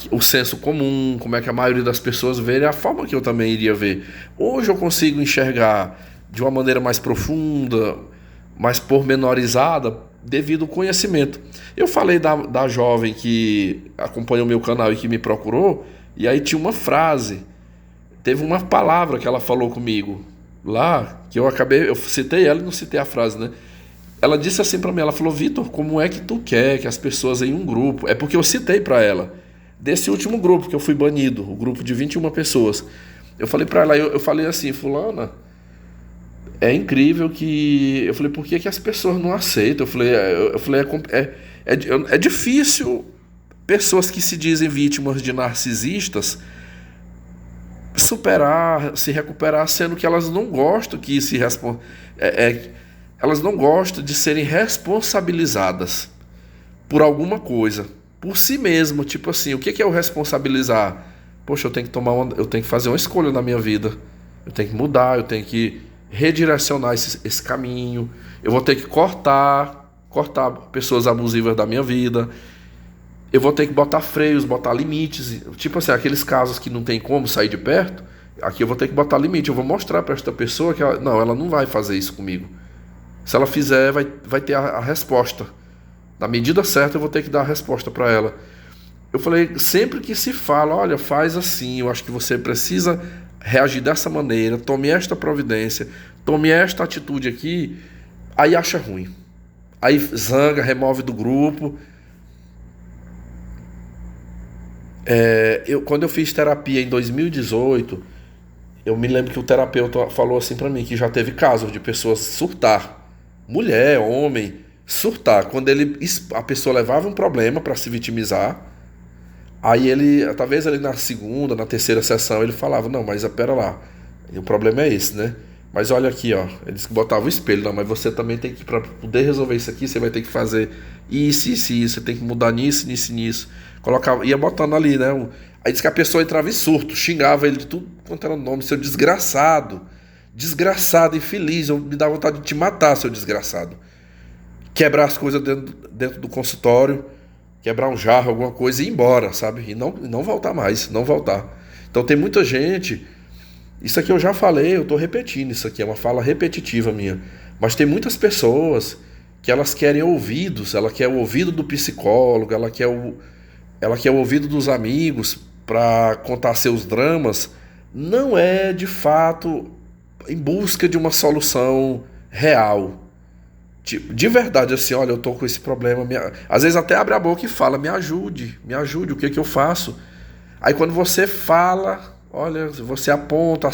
o senso comum, como é que a maioria das pessoas vê, é a forma que eu também iria ver. Hoje eu consigo enxergar de uma maneira mais profunda, mais pormenorizada, devido ao conhecimento. Eu falei da jovem que acompanhou meu canal e que me procurou, e aí tinha uma frase, teve uma palavra que ela falou comigo lá, que eu citei ela e não citei a frase, né? Ela disse assim pra mim, ela falou, Vitor, como é que tu quer que as pessoas em um grupo, é porque eu citei pra ela, desse último grupo que eu fui banido, o grupo de 21 pessoas, eu falei pra ela, eu falei assim, fulana, é incrível que... Eu falei, por que as pessoas não aceitam? Eu falei é difícil pessoas que se dizem vítimas de narcisistas superar, se recuperar, sendo que elas não gostam que elas não gostam de serem responsabilizadas por alguma coisa, por si mesmo. Tipo assim, o que é o responsabilizar? Poxa, eu tenho que fazer uma escolha na minha vida. Eu tenho que mudar, eu tenho que redirecionar esse caminho, eu vou ter que cortar pessoas abusivas da minha vida, eu vou ter que botar freios, botar limites, tipo assim, aqueles casos que não tem como sair de perto, aqui eu vou ter que botar limite, eu vou mostrar para esta pessoa que ela não vai fazer isso comigo. Se ela fizer, vai ter a resposta. Na medida certa eu vou ter que dar a resposta para ela. Eu falei, sempre que se fala, olha, faz assim, eu acho que você precisa reagir dessa maneira, tome esta providência, tome esta atitude aqui, aí acha ruim. Aí zanga, remove do grupo. Quando eu fiz terapia em 2018, eu me lembro que o terapeuta falou assim pra mim, que já teve casos de pessoas surtar. Mulher, homem, surtar. Quando a pessoa levava um problema pra se vitimizar, aí talvez na segunda, na terceira sessão, ele falava, não, mas pera lá, o problema é esse, né? Mas olha aqui, ó, ele disse que botava o espelho, não, mas você também tem que, para poder resolver isso aqui, você vai ter que fazer isso, você tem que mudar nisso, nisso. Ia botando ali, né? Aí disse que a pessoa entrava em surto, xingava ele de tudo quanto era nome, seu desgraçado, infeliz, me dá vontade de te matar, seu desgraçado. Quebrar as coisas dentro do consultório, quebrar um jarro, alguma coisa e ir embora, sabe? E não voltar mais, não voltar. Então tem muita gente, isso aqui eu já falei, eu estou repetindo isso aqui, é uma fala repetitiva minha, mas tem muitas pessoas que elas querem ouvidos, ela quer o ouvido do psicólogo, ela quer o ouvido dos amigos para contar seus dramas, não é de fato em busca de uma solução real. Tipo, de verdade, assim, olha, eu tô com esse problema. Às vezes até abre a boca e fala, me ajude, o que que eu faço? Aí quando você fala, olha, você aponta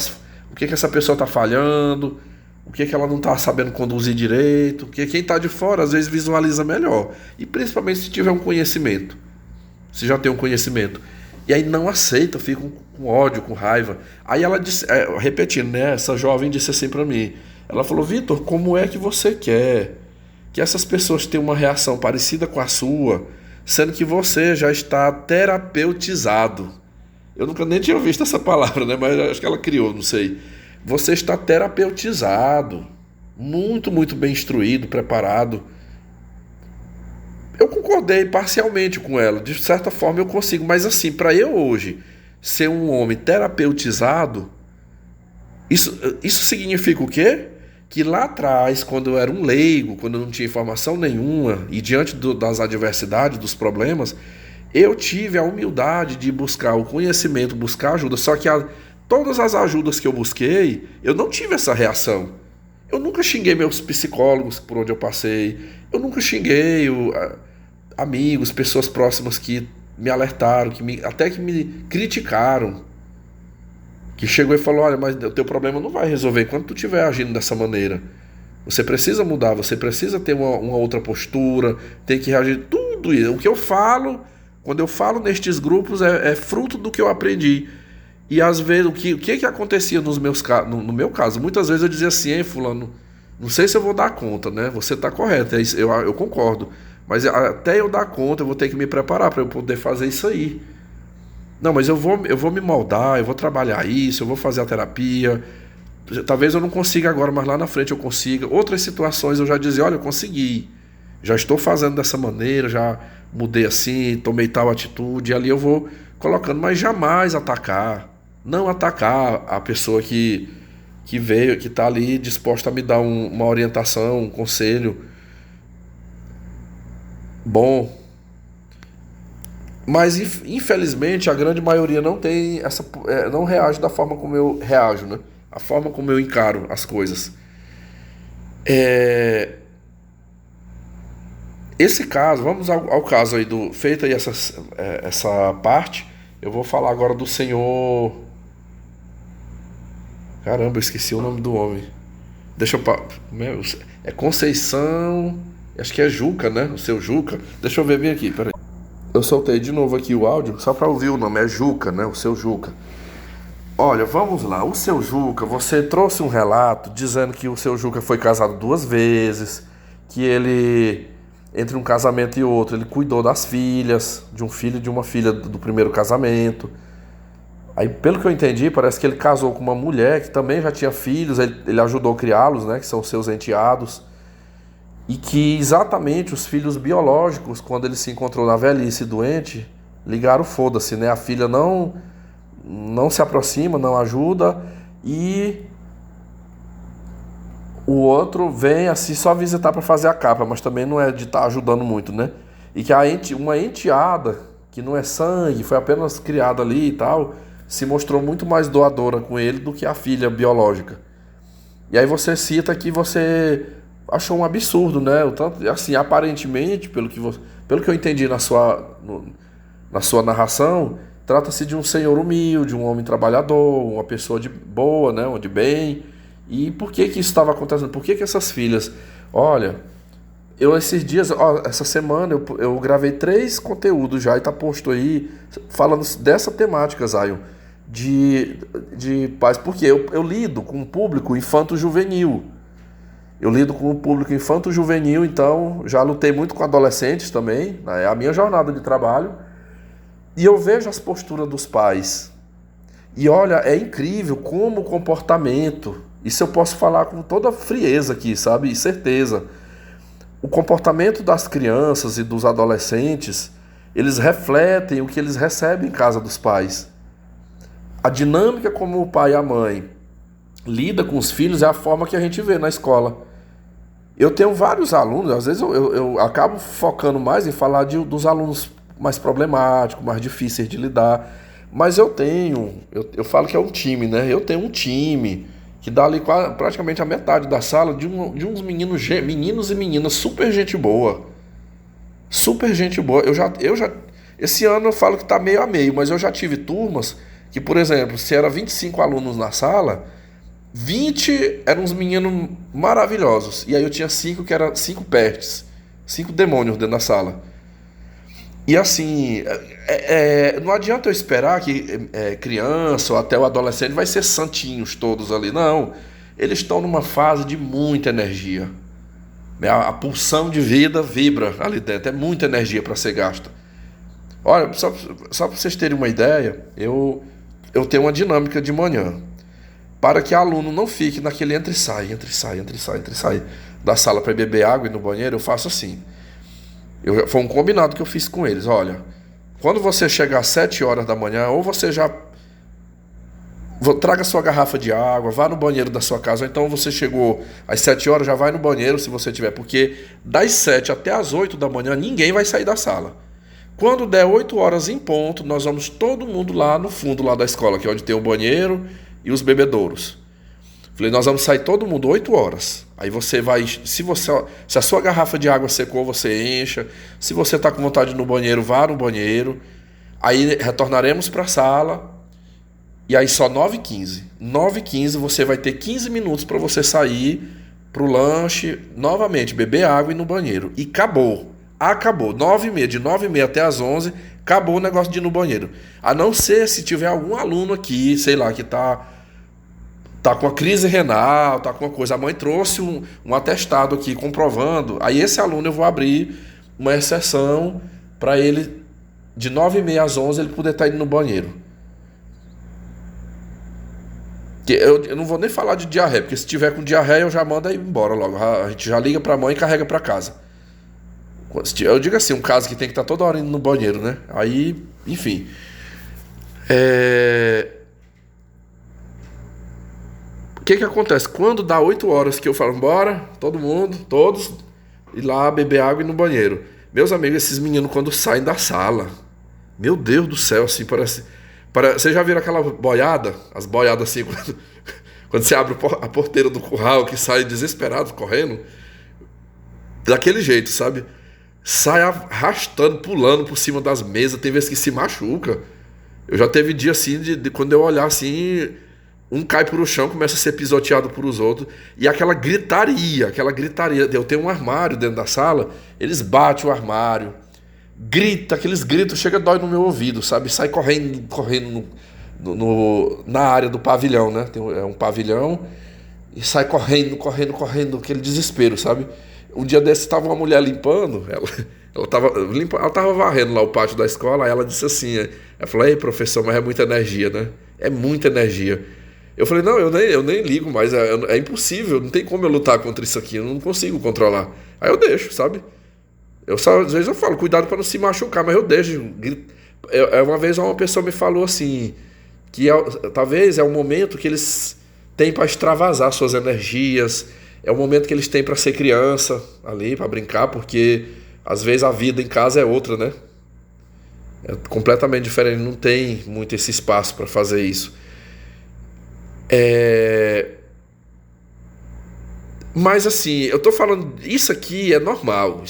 o que que essa pessoa tá falhando, o que que ela não tá sabendo conduzir direito, porque quem tá de fora às vezes visualiza melhor. E principalmente se tiver um conhecimento, se já tem um conhecimento. E aí não aceita, fica com ódio, com raiva. Aí ela disse, repetindo, né? Essa jovem disse assim pra mim. Ela falou, Vitor, como é que você quer que essas pessoas tenham uma reação parecida com a sua, sendo que você já está terapeutizado? Eu nunca nem tinha visto essa palavra, né? Mas acho que ela criou, não sei. Você está terapeutizado, muito, muito bem instruído, preparado. Eu concordei parcialmente com ela, de certa forma eu consigo, mas assim, para eu hoje ser um homem terapeutizado, isso significa o quê? Que lá atrás, quando eu era um leigo, quando eu não tinha informação nenhuma, e diante das adversidades, dos problemas, eu tive a humildade de buscar o conhecimento, buscar ajuda, só que todas as ajudas que eu busquei, eu não tive essa reação. Eu nunca xinguei meus psicólogos por onde eu passei, eu nunca xinguei amigos, pessoas próximas que me alertaram, até que me criticaram, que chegou e falou, olha, mas o teu problema não vai resolver enquanto tu estiver agindo dessa maneira. Você precisa mudar, você precisa ter uma outra postura, tem que reagir, tudo isso. O que eu falo, quando eu falo nestes grupos, é fruto do que eu aprendi. E às vezes, o que acontecia no meu caso? Muitas vezes eu dizia assim, ei, fulano, não sei se eu vou dar conta, né? Você está correto, eu concordo. Mas até eu dar conta, eu vou ter que me preparar para eu poder fazer isso aí. Não, mas eu vou me moldar, eu vou trabalhar isso, eu vou fazer a terapia. Talvez eu não consiga agora, mas lá na frente eu consiga. Outras situações eu já dizia, olha, eu consegui. Já estou fazendo dessa maneira, já mudei assim, tomei tal atitude. E ali eu vou colocando, mas jamais atacar. Não atacar a pessoa que veio, que está ali disposta a me dar uma orientação, um conselho bom. Mas infelizmente a grande maioria não tem não reage da forma como eu reajo, né? A forma como eu encaro as coisas. Esse caso, vamos ao caso aí feita aí essa parte, eu vou falar agora do senhor. Caramba, eu esqueci o nome do homem. Deixa eu. É Conceição. Acho que é Juca, né? O seu Juca. Deixa eu ver bem aqui, peraí. Eu soltei de novo aqui o áudio, só para ouvir o nome. É Juca, né? O seu Juca. Olha, vamos lá. O seu Juca, você trouxe um relato dizendo que o seu Juca foi casado 2 vezes, que ele, entre um casamento e outro, ele cuidou das filhas, de um filho e de uma filha do primeiro casamento. Aí, pelo que eu entendi, parece que ele casou com uma mulher que também já tinha filhos, ele ajudou a criá-los, né? Que são seus enteados. E que exatamente os filhos biológicos, quando ele se encontrou na velhice doente, ligaram foda-se, né? A filha não se aproxima, não ajuda, e o outro vem assim só visitar para fazer a capa, mas também não é de estar ajudando muito, né? E que uma enteada, que não é sangue, foi apenas criada ali e tal, se mostrou muito mais doadora com ele do que a filha biológica. E aí você cita que você achou um absurdo, né? O tanto, assim, aparentemente, pelo que eu entendi na sua narração, trata-se de um senhor humilde, um homem trabalhador, uma pessoa de boa, né? De bem. E por que isso estava acontecendo? Por que essas filhas... Olha, eu esses dias, essa semana, eu gravei 3 conteúdos já e tá posto aí, falando dessa temática, Zion, de pais. Porque eu lido com um público infanto-juvenil. Eu lido com o público infanto-juvenil, então já lutei muito com adolescentes também, é a minha jornada de trabalho, e eu vejo as posturas dos pais. E olha, é incrível como o comportamento, isso eu posso falar com toda frieza aqui, sabe, e certeza, o comportamento das crianças e dos adolescentes, eles refletem o que eles recebem em casa dos pais. A dinâmica como o pai e a mãe lida com os filhos é a forma que a gente vê na escola. Eu tenho vários alunos, às vezes eu acabo focando mais em falar dos alunos mais problemáticos, mais difíceis de lidar, Mas eu falo que é um time, né? Eu tenho um time que dá ali praticamente a metade da sala de uns meninos e meninas super gente boa. Super gente boa. Esse ano eu falo que tá meio a meio, mas eu já tive turmas que, por exemplo, se era 25 alunos na sala, 20 eram uns meninos maravilhosos. E aí eu tinha 5 que eram 5 pestes, 5 demônios dentro da sala. E assim, não adianta eu esperar que criança ou até o adolescente vai ser santinhos todos ali. Não, eles estão numa fase de muita energia. A pulsão de vida vibra ali dentro, é muita energia para ser gasta. Olha, só para vocês terem uma ideia, eu tenho uma dinâmica de manhã. Para que aluno não fique naquele entre e sai da sala para beber água e no banheiro, eu faço assim. Foi um combinado que eu fiz com eles. Olha, quando você chegar às 7 horas da manhã, ou você já traga sua garrafa de água, vá no banheiro da sua casa, ou então você chegou às 7 horas, já vai no banheiro se você tiver, porque das 7 até às 8 da manhã ninguém vai sair da sala. Quando der 8 horas em ponto, nós vamos todo mundo lá no fundo lá da escola, que é onde tem o banheiro e os bebedouros. Falei, nós vamos sair todo mundo 8 horas. Aí você vai, se a sua garrafa de água secou, você encha. Se você está com vontade de ir no banheiro, vá no banheiro. Aí retornaremos para a sala. E aí só 9h15. 9h15 você vai ter 15 minutos para você sair para o lanche, novamente, beber água e ir no banheiro. E acabou. Acabou. 9h30, de 9h30 até as 11h, acabou o negócio de ir no banheiro. A não ser se tiver algum aluno aqui, sei lá, que tá com a crise renal, tá com uma coisa. A mãe trouxe um atestado aqui comprovando. Aí esse aluno eu vou abrir uma exceção para ele, de 9h30 às 11h, ele poder estar indo no banheiro. Eu não vou nem falar de diarreia, porque se tiver com diarreia eu já mando ir embora logo. A gente já liga para a mãe e carrega para casa. Eu digo assim, um caso que tem que estar toda hora indo no banheiro, né? Aí, enfim. O que acontece? Quando dá 8 horas que eu falo, bora, todos, ir lá beber água e ir no banheiro. Meus amigos, esses meninos quando saem da sala, meu Deus do céu, assim, parece... Vocês já viram aquela boiada? As boiadas assim, quando você abre a porteira do curral, que sai desesperado, correndo? Daquele jeito, sabe? Sai arrastando, pulando por cima das mesas, tem vezes que se machuca. Eu já teve dia assim, de quando eu olhar assim... Um cai pro chão, começa a ser pisoteado por os outros. E aquela gritaria. Eu tenho um armário dentro da sala, eles batem o armário, grita, aqueles gritos, chega dói no meu ouvido, sabe? Sai correndo na área do pavilhão, né? É um pavilhão, e sai correndo, aquele desespero, sabe? Um dia desse estava uma mulher limpando, ela tava varrendo lá o pátio da escola, aí ela disse assim, ela falou, ei professor, mas é muita energia, né? É muita energia. Eu falei, não, eu nem ligo mais, é impossível, não tem como eu lutar contra isso aqui, eu não consigo controlar. Aí eu deixo, sabe? Às vezes eu falo, cuidado para não se machucar, mas eu deixo. Uma vez uma pessoa me falou assim, que talvez é o momento que eles têm para extravasar suas energias, é o momento que eles têm para ser criança ali, para brincar, porque às vezes a vida em casa é outra, né? É completamente diferente, não tem muito esse espaço para fazer isso. Mas assim, eu tô falando, isso aqui é normal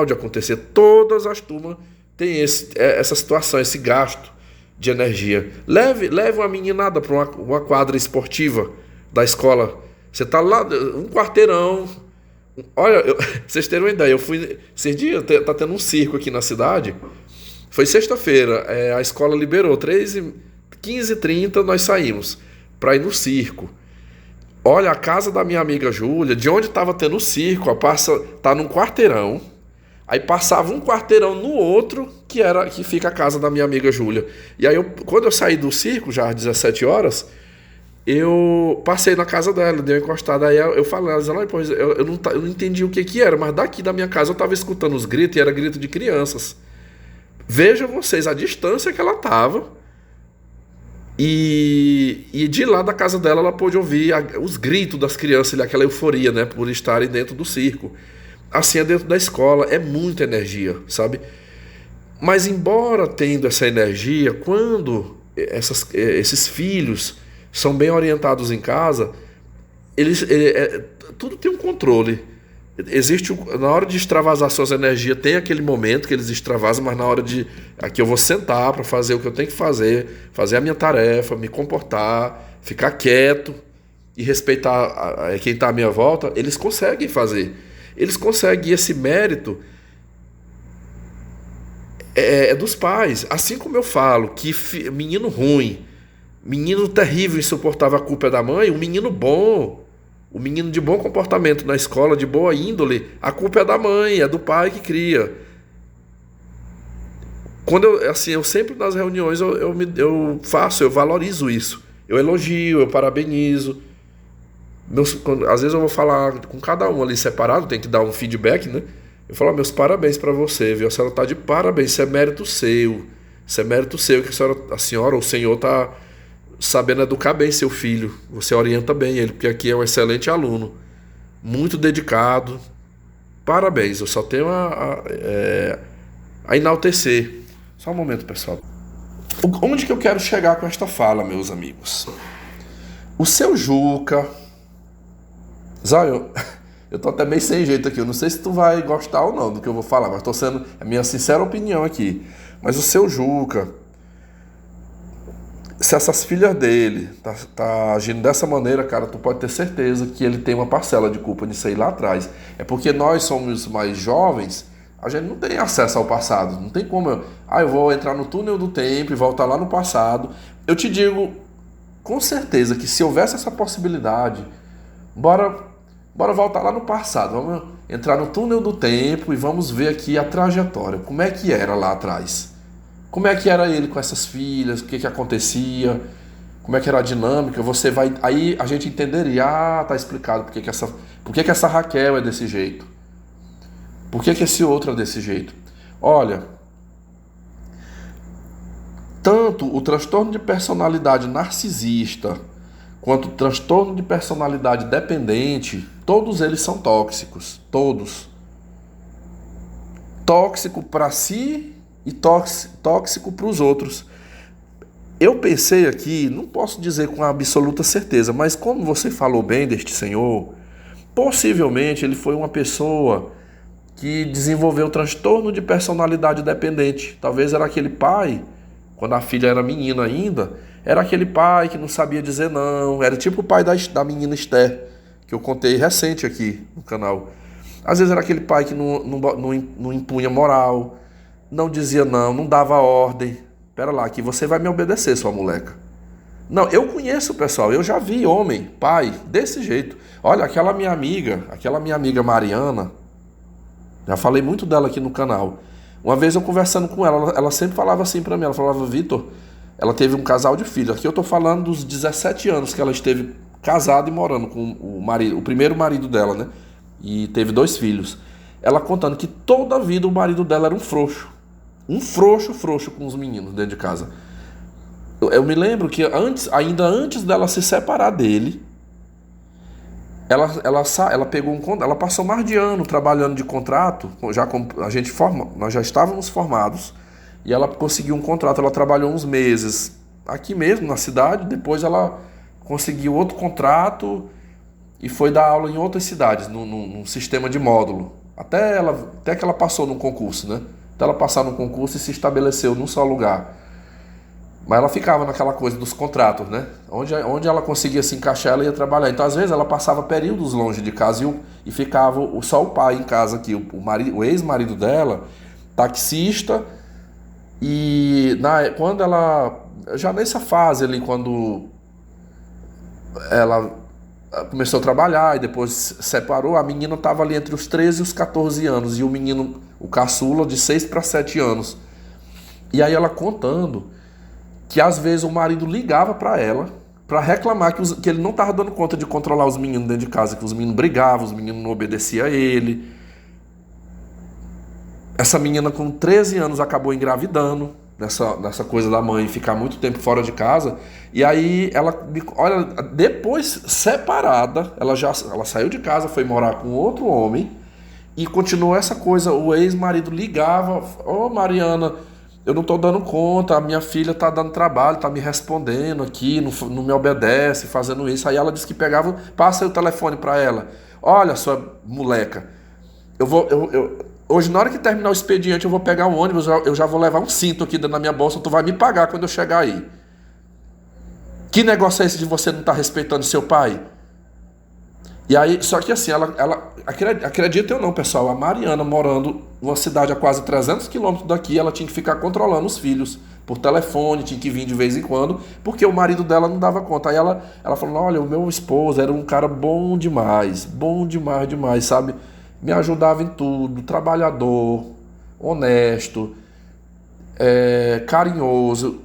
de acontecer. Todas as turmas têm essa situação, esse gasto de energia. Leve uma meninada para uma quadra esportiva da escola. Você tá lá, um quarteirão. Olha, vocês terem uma ideia, eu fui esses dias, tá tendo um circo aqui na cidade. Foi sexta-feira, a escola liberou 15h30, nós saímos para ir no circo. Olha, a casa da minha amiga Júlia, de onde estava tendo o circo, tá num quarteirão. Aí passava um quarteirão no outro, que fica a casa da minha amiga Júlia. E aí, quando eu saí do circo, já às 17 horas, eu passei na casa dela, dei uma encostada. Aí eu falei, eu não entendi o que era, mas daqui da minha casa eu estava escutando os gritos, e era grito de crianças. Vejam vocês a distância que ela estava. E de lá da casa dela ela pôde ouvir os gritos das crianças, aquela euforia, né, por estarem dentro do circo. Assim é dentro da escola, é muita energia, sabe? Mas embora tendo essa energia, quando esses filhos são bem orientados em casa, tudo tem um controle. Na hora de extravasar suas energias, tem aquele momento que eles extravasam, mas na hora de aqui eu vou sentar para fazer o que eu tenho que fazer a minha tarefa, me comportar, ficar quieto e respeitar quem está à minha volta, eles conseguem fazer. Eles conseguem, e esse mérito é dos pais. Assim como eu falo que menino ruim, menino terrível, insuportável, a culpa é da mãe, o menino bom, o menino de bom comportamento na escola, de boa índole, a culpa é da mãe, é do pai que cria. Quando eu sempre nas reuniões eu valorizo isso. Eu elogio, eu parabenizo. Às vezes eu vou falar com cada um ali separado, tem que dar um feedback, né? Eu falo, meus parabéns para você, viu? A senhora tá de parabéns, isso é mérito seu. Isso é mérito seu, que a senhora ou o senhor tá sabendo educar bem seu filho. Você orienta bem ele, porque aqui é um excelente aluno. Muito dedicado. Parabéns, eu só tenho a enaltecer. Só um momento, pessoal. Onde que eu quero chegar com esta fala, meus amigos? O seu Juca... Zóio, eu tô até meio sem jeito aqui. Eu não sei se tu vai gostar ou não do que eu vou falar, mas tô sendo a minha sincera opinião aqui. Mas o seu Juca... Se essas filhas dele tá agindo dessa maneira, cara, tu pode ter certeza que ele tem uma parcela de culpa nisso aí lá atrás. É porque nós somos mais jovens, a gente não tem acesso ao passado. Não tem como eu vou entrar no túnel do tempo e voltar lá no passado. Eu te digo com certeza que se houvesse essa possibilidade, bora voltar lá no passado. Vamos entrar no túnel do tempo e vamos ver aqui a trajetória. Como é que era lá atrás? Como é que era ele com essas filhas? O que acontecia? Como é que era a dinâmica? Aí a gente entenderia, tá explicado por que essa Raquel é desse jeito. Por que esse outro é desse jeito? Olha, tanto o transtorno de personalidade narcisista quanto o transtorno de personalidade dependente, todos eles são tóxicos. Todos. Tóxico para si e tóxico para os outros. Eu pensei aqui, não posso dizer com absoluta certeza, mas como você falou bem deste senhor, possivelmente ele foi uma pessoa que desenvolveu transtorno de personalidade dependente. Talvez era aquele pai, quando a filha era menina ainda, era aquele pai que não sabia dizer não, era tipo o pai da menina Esther, que eu contei recente aqui no canal. Às vezes era aquele pai que não impunha moral, não dizia não dava ordem. Pera lá, que você vai me obedecer, sua moleca. Não, eu conheço, pessoal, eu já vi homem, pai, desse jeito. Olha, aquela minha amiga Mariana, já falei muito dela aqui no canal. Uma vez eu conversando com ela sempre falava assim pra mim, ela falava, Vitor, ela teve um casal de filhos. Aqui eu tô falando dos 17 anos que ela esteve casada e morando com o primeiro marido dela, né? E teve 2 filhos. Ela contando que toda a vida o marido dela era um frouxo. Um frouxo com os meninos dentro de casa. Eu me lembro que ainda antes dela se separar dele, ela pegou ela passou mais de ano trabalhando de contrato, nós já estávamos formados, e ela conseguiu um contrato, ela trabalhou uns meses aqui mesmo na cidade, depois ela conseguiu outro contrato e foi dar aula em outras cidades, num sistema de módulo, até que ela passou num concurso, né? Até ela passar no concurso e se estabeleceu num só lugar. Mas ela ficava naquela coisa dos contratos, né? Onde ela conseguia se encaixar, ela ia trabalhar. Então, às vezes, ela passava períodos longe de casa e ficava só o pai em casa aqui. O ex-marido dela, taxista, e quando ela... Já nessa fase ali, quando ela começou a trabalhar e depois separou, a menina estava ali entre os 13 e os 14 anos, e o menino, o caçula, de 6 para 7 anos. E aí ela contando que às vezes o marido ligava para ela para reclamar que ele não estava dando conta de controlar os meninos dentro de casa, que os meninos brigavam, os meninos não obedeciam a ele. Essa menina com 13 anos acabou engravidando, nessa coisa da mãe ficar muito tempo fora de casa. E aí olha, depois separada, ela saiu de casa, foi morar com outro homem e continuou essa coisa. O ex-marido ligava, Mariana, eu não estou dando conta, a minha filha está dando trabalho, está me respondendo aqui, não me obedece, fazendo isso. Aí ela disse que pegava, passa aí o telefone para ela. Olha, sua moleca, hoje na hora que terminar o expediente eu vou pegar um ônibus, eu já vou levar um cinto aqui dentro da minha bolsa, tu vai me pagar quando eu chegar aí. Que negócio é esse de você não estar respeitando seu pai? E aí, só que assim, ela acredita ou não, pessoal, a Mariana morando numa cidade a quase 300 quilômetros daqui, ela tinha que ficar controlando os filhos por telefone, tinha que vir de vez em quando, porque o marido dela não dava conta. Aí ela falou, olha, o meu esposo era um cara bom demais, demais, sabe? Me ajudava em tudo, trabalhador, honesto, carinhoso,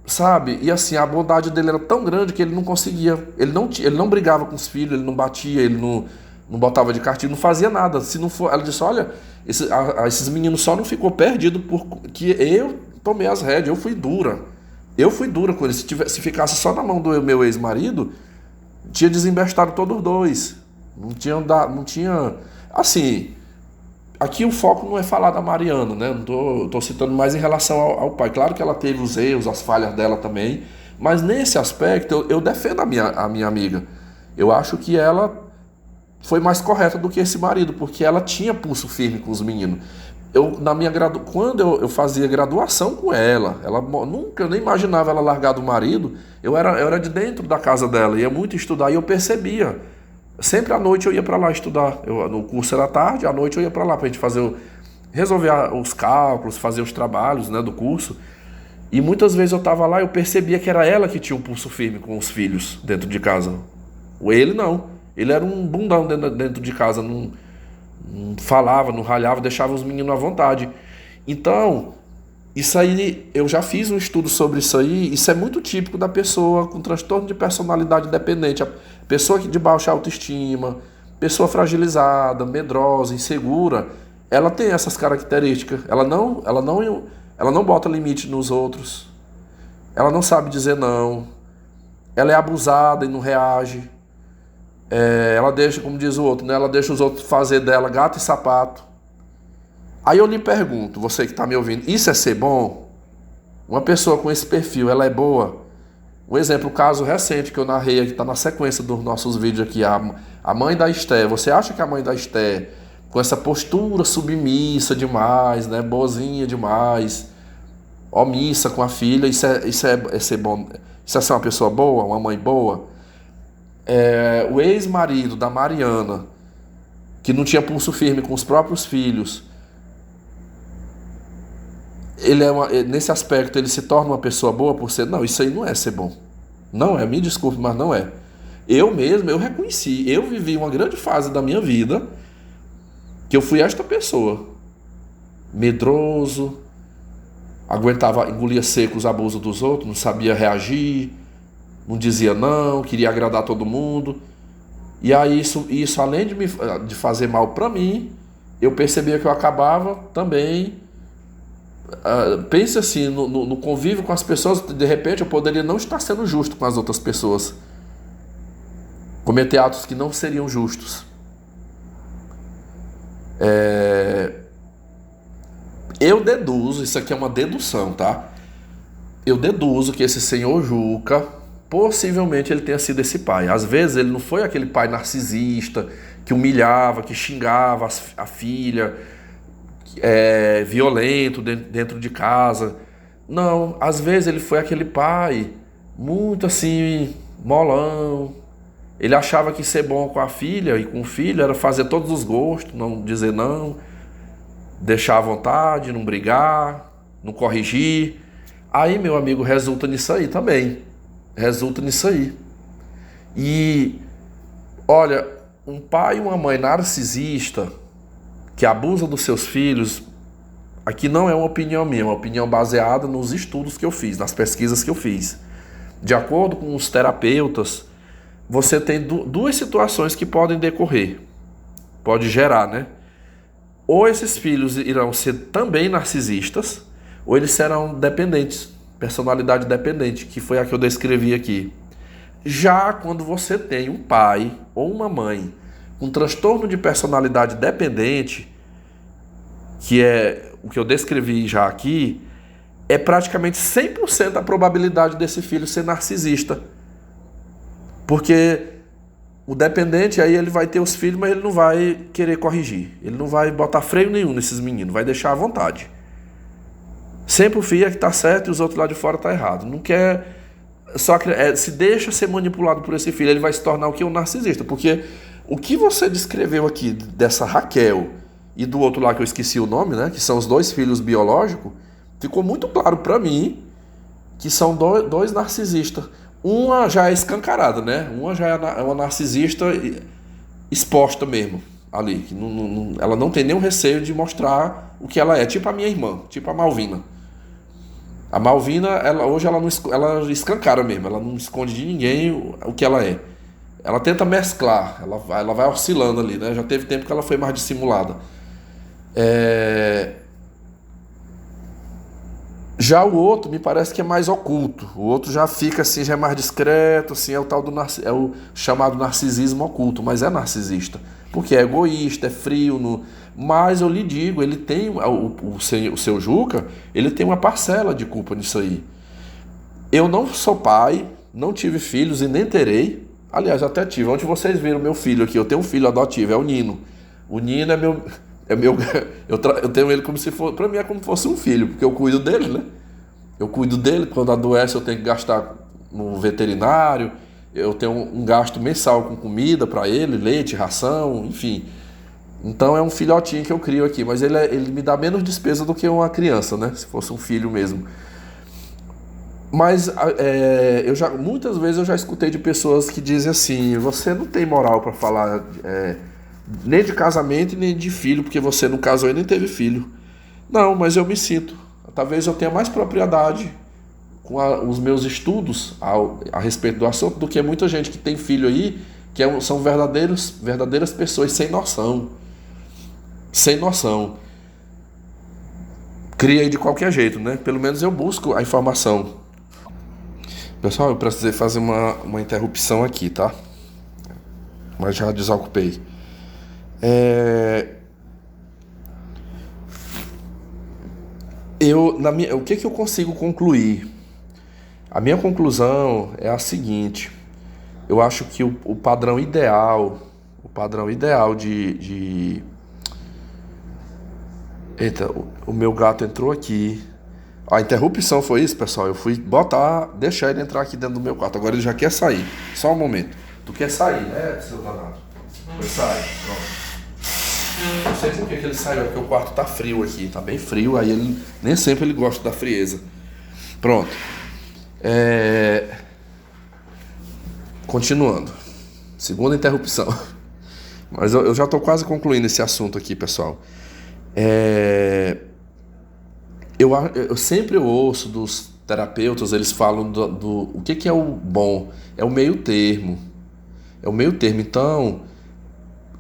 sabe? E assim, a bondade dele era tão grande que ele não conseguia, ele não brigava com os filhos, ele não batia, ele não botava de castigo, não fazia nada. Se não for, ela disse, olha, esses meninos só não ficou perdido porque eu tomei as rédeas, eu fui dura com eles. Se ficasse só na mão do meu ex-marido, tinha desembestado todos os dois, não tinha, assim. Aqui o foco não é falar da Mariana, né? Não tô citando mais em relação ao pai. Claro que ela teve os erros, as falhas dela também, mas nesse aspecto eu defendo a minha amiga. Eu acho que ela foi mais correta do que esse marido, porque ela tinha pulso firme com os meninos. Quando eu fazia graduação com ela eu nem imaginava ela largar do marido. Eu era de dentro da casa dela, ia muito estudar e eu percebia. Sempre à noite eu ia para lá estudar. No curso era tarde, à noite eu ia para lá para a gente resolver os cálculos, fazer os trabalhos, né, do curso. E muitas vezes eu estava lá e eu percebia que era ela que tinha um pulso firme com os filhos dentro de casa. Ele não. Ele era um bundão dentro de casa, não falava, não ralhava, deixava os meninos à vontade. Então, isso aí, eu já fiz um estudo sobre isso aí. Isso é muito típico da pessoa com transtorno de personalidade dependente. A pessoa de baixa autoestima, pessoa fragilizada, medrosa, insegura, ela tem essas características. Ela não bota limite nos outros. Ela não sabe dizer não. Ela é abusada e não reage. Ela deixa, como diz o outro, né? Ela deixa os outros fazer dela gato e sapato. Aí eu lhe pergunto, você que está me ouvindo, isso é ser bom? Uma pessoa com esse perfil, ela é boa? Um exemplo, o caso recente que eu narrei aqui, está na sequência dos nossos vídeos aqui, a mãe da Esté. Você acha que a mãe da Esté, com essa postura submissa demais, né, boazinha demais, omissa com a filha, isso é ser bom? Isso é ser uma pessoa boa, uma mãe boa? O ex-marido da Mariana, que não tinha pulso firme com os próprios filhos, nesse aspecto ele se torna uma pessoa boa por ser... Não, isso aí não é ser bom. Não é, me desculpe, mas não é. Eu reconheci, eu vivi uma grande fase da minha vida que eu fui esta pessoa. Medroso, engolia seco os abusos dos outros, não sabia reagir, não dizia não, queria agradar todo mundo. E aí isso além de fazer mal para mim, eu percebia que eu acabava também... pense assim, no convívio com as pessoas, de repente eu poderia não estar sendo justo com as outras pessoas, cometer atos que não seriam justos. Eu deduzo, isso aqui é uma dedução, tá? Eu deduzo que esse senhor Juca, possivelmente ele tenha sido esse pai. Às vezes ele não foi aquele pai narcisista, que humilhava, que xingava a filha, violento dentro de casa. Não, às vezes ele foi aquele pai muito assim, molão. Ele achava que ser bom com a filha e com o filho era fazer todos os gostos, não dizer não, deixar à vontade, não brigar, não corrigir. Aí, meu amigo, resulta nisso aí também. Resulta nisso aí. E, olha, um pai e uma mãe narcisista que abusa dos seus filhos, aqui não é uma opinião minha, é uma opinião baseada nos estudos que eu fiz, nas pesquisas que eu fiz. De acordo com os terapeutas, você tem duas situações que podem decorrer, pode gerar, né? Ou esses filhos irão ser também narcisistas, ou eles serão dependentes, personalidade dependente, que foi a que eu descrevi aqui. Já quando você tem um pai ou uma mãe com transtorno de personalidade dependente, que é o que eu descrevi já aqui, é praticamente 100% a probabilidade desse filho ser narcisista. Porque o dependente, aí ele vai ter os filhos, mas ele não vai querer corrigir. Ele não vai botar freio nenhum nesses meninos, vai deixar à vontade. Sempre o filho é que tá certo e os outros lá de fora tá errado. Não quer... se deixa ser manipulado por esse filho, ele vai se tornar o que? Um narcisista. Porque o que você descreveu aqui dessa Raquel e do outro lá que eu esqueci o nome, né? Que são os dois filhos biológicos, ficou muito claro para mim que são dois narcisistas. Uma já é escancarada, né? Uma já é uma narcisista exposta mesmo ali. Que ela não tem nenhum receio de mostrar o que ela é. Tipo a minha irmã, tipo a Malvina. A Malvina, hoje ela escancara mesmo. Ela não esconde de ninguém o que ela é. Ela tenta mesclar. Ela vai oscilando ali, né? Já teve tempo que ela foi mais dissimulada. Já o outro me parece que é mais oculto. O outro já fica assim, já é mais discreto, assim, é o tal do é o chamado narcisismo oculto, mas é narcisista. Porque é egoísta, é frio, mas eu lhe digo, ele tem o seu Juca, ele tem uma parcela de culpa nisso aí. Eu não sou pai, não tive filhos e nem terei. Aliás, até tive. Onde vocês viram meu filho aqui, eu tenho um filho adotivo, é o Nino. O Nino é meu eu tenho ele como se fosse, pra mim é como se fosse um filho, porque eu cuido dele, né? Eu cuido dele, quando adoece eu tenho que gastar no veterinário, eu tenho um gasto mensal com comida para ele, leite, ração, enfim. Então é um filhotinho que eu crio aqui, mas ele me dá menos despesa do que uma criança, né? Se fosse um filho mesmo. Mas muitas vezes eu já escutei de pessoas que dizem assim: você não tem moral para falar nem de casamento e nem de filho, porque você não casou e nem teve filho. Não, mas eu me sinto. Talvez eu tenha mais propriedade com os meus estudos a respeito do assunto do que muita gente que tem filho aí, que são verdadeiras pessoas sem noção. Sem noção. Cria aí de qualquer jeito, né? Pelo menos eu busco a informação. Pessoal, eu precisei fazer uma interrupção aqui, tá? Mas já desocupei. O que eu consigo concluir? A minha conclusão é a seguinte: eu acho que o padrão ideal de... Eita, o meu gato entrou aqui. A interrupção foi isso, pessoal. Eu fui deixar ele entrar aqui dentro do meu quarto. Agora ele já quer sair. Só um momento. Tu quer sair, né, seu danado? Pois sai, pronto. Não sei por que ele saiu, porque o quarto tá frio aqui, tá bem frio, aí nem sempre ele gosta da frieza. Pronto. Continuando. Segunda interrupção. Mas eu já tô quase concluindo esse assunto aqui, pessoal. Eu sempre ouço dos terapeutas, eles falam o que é o bom? É o meio termo. É o meio termo. Então,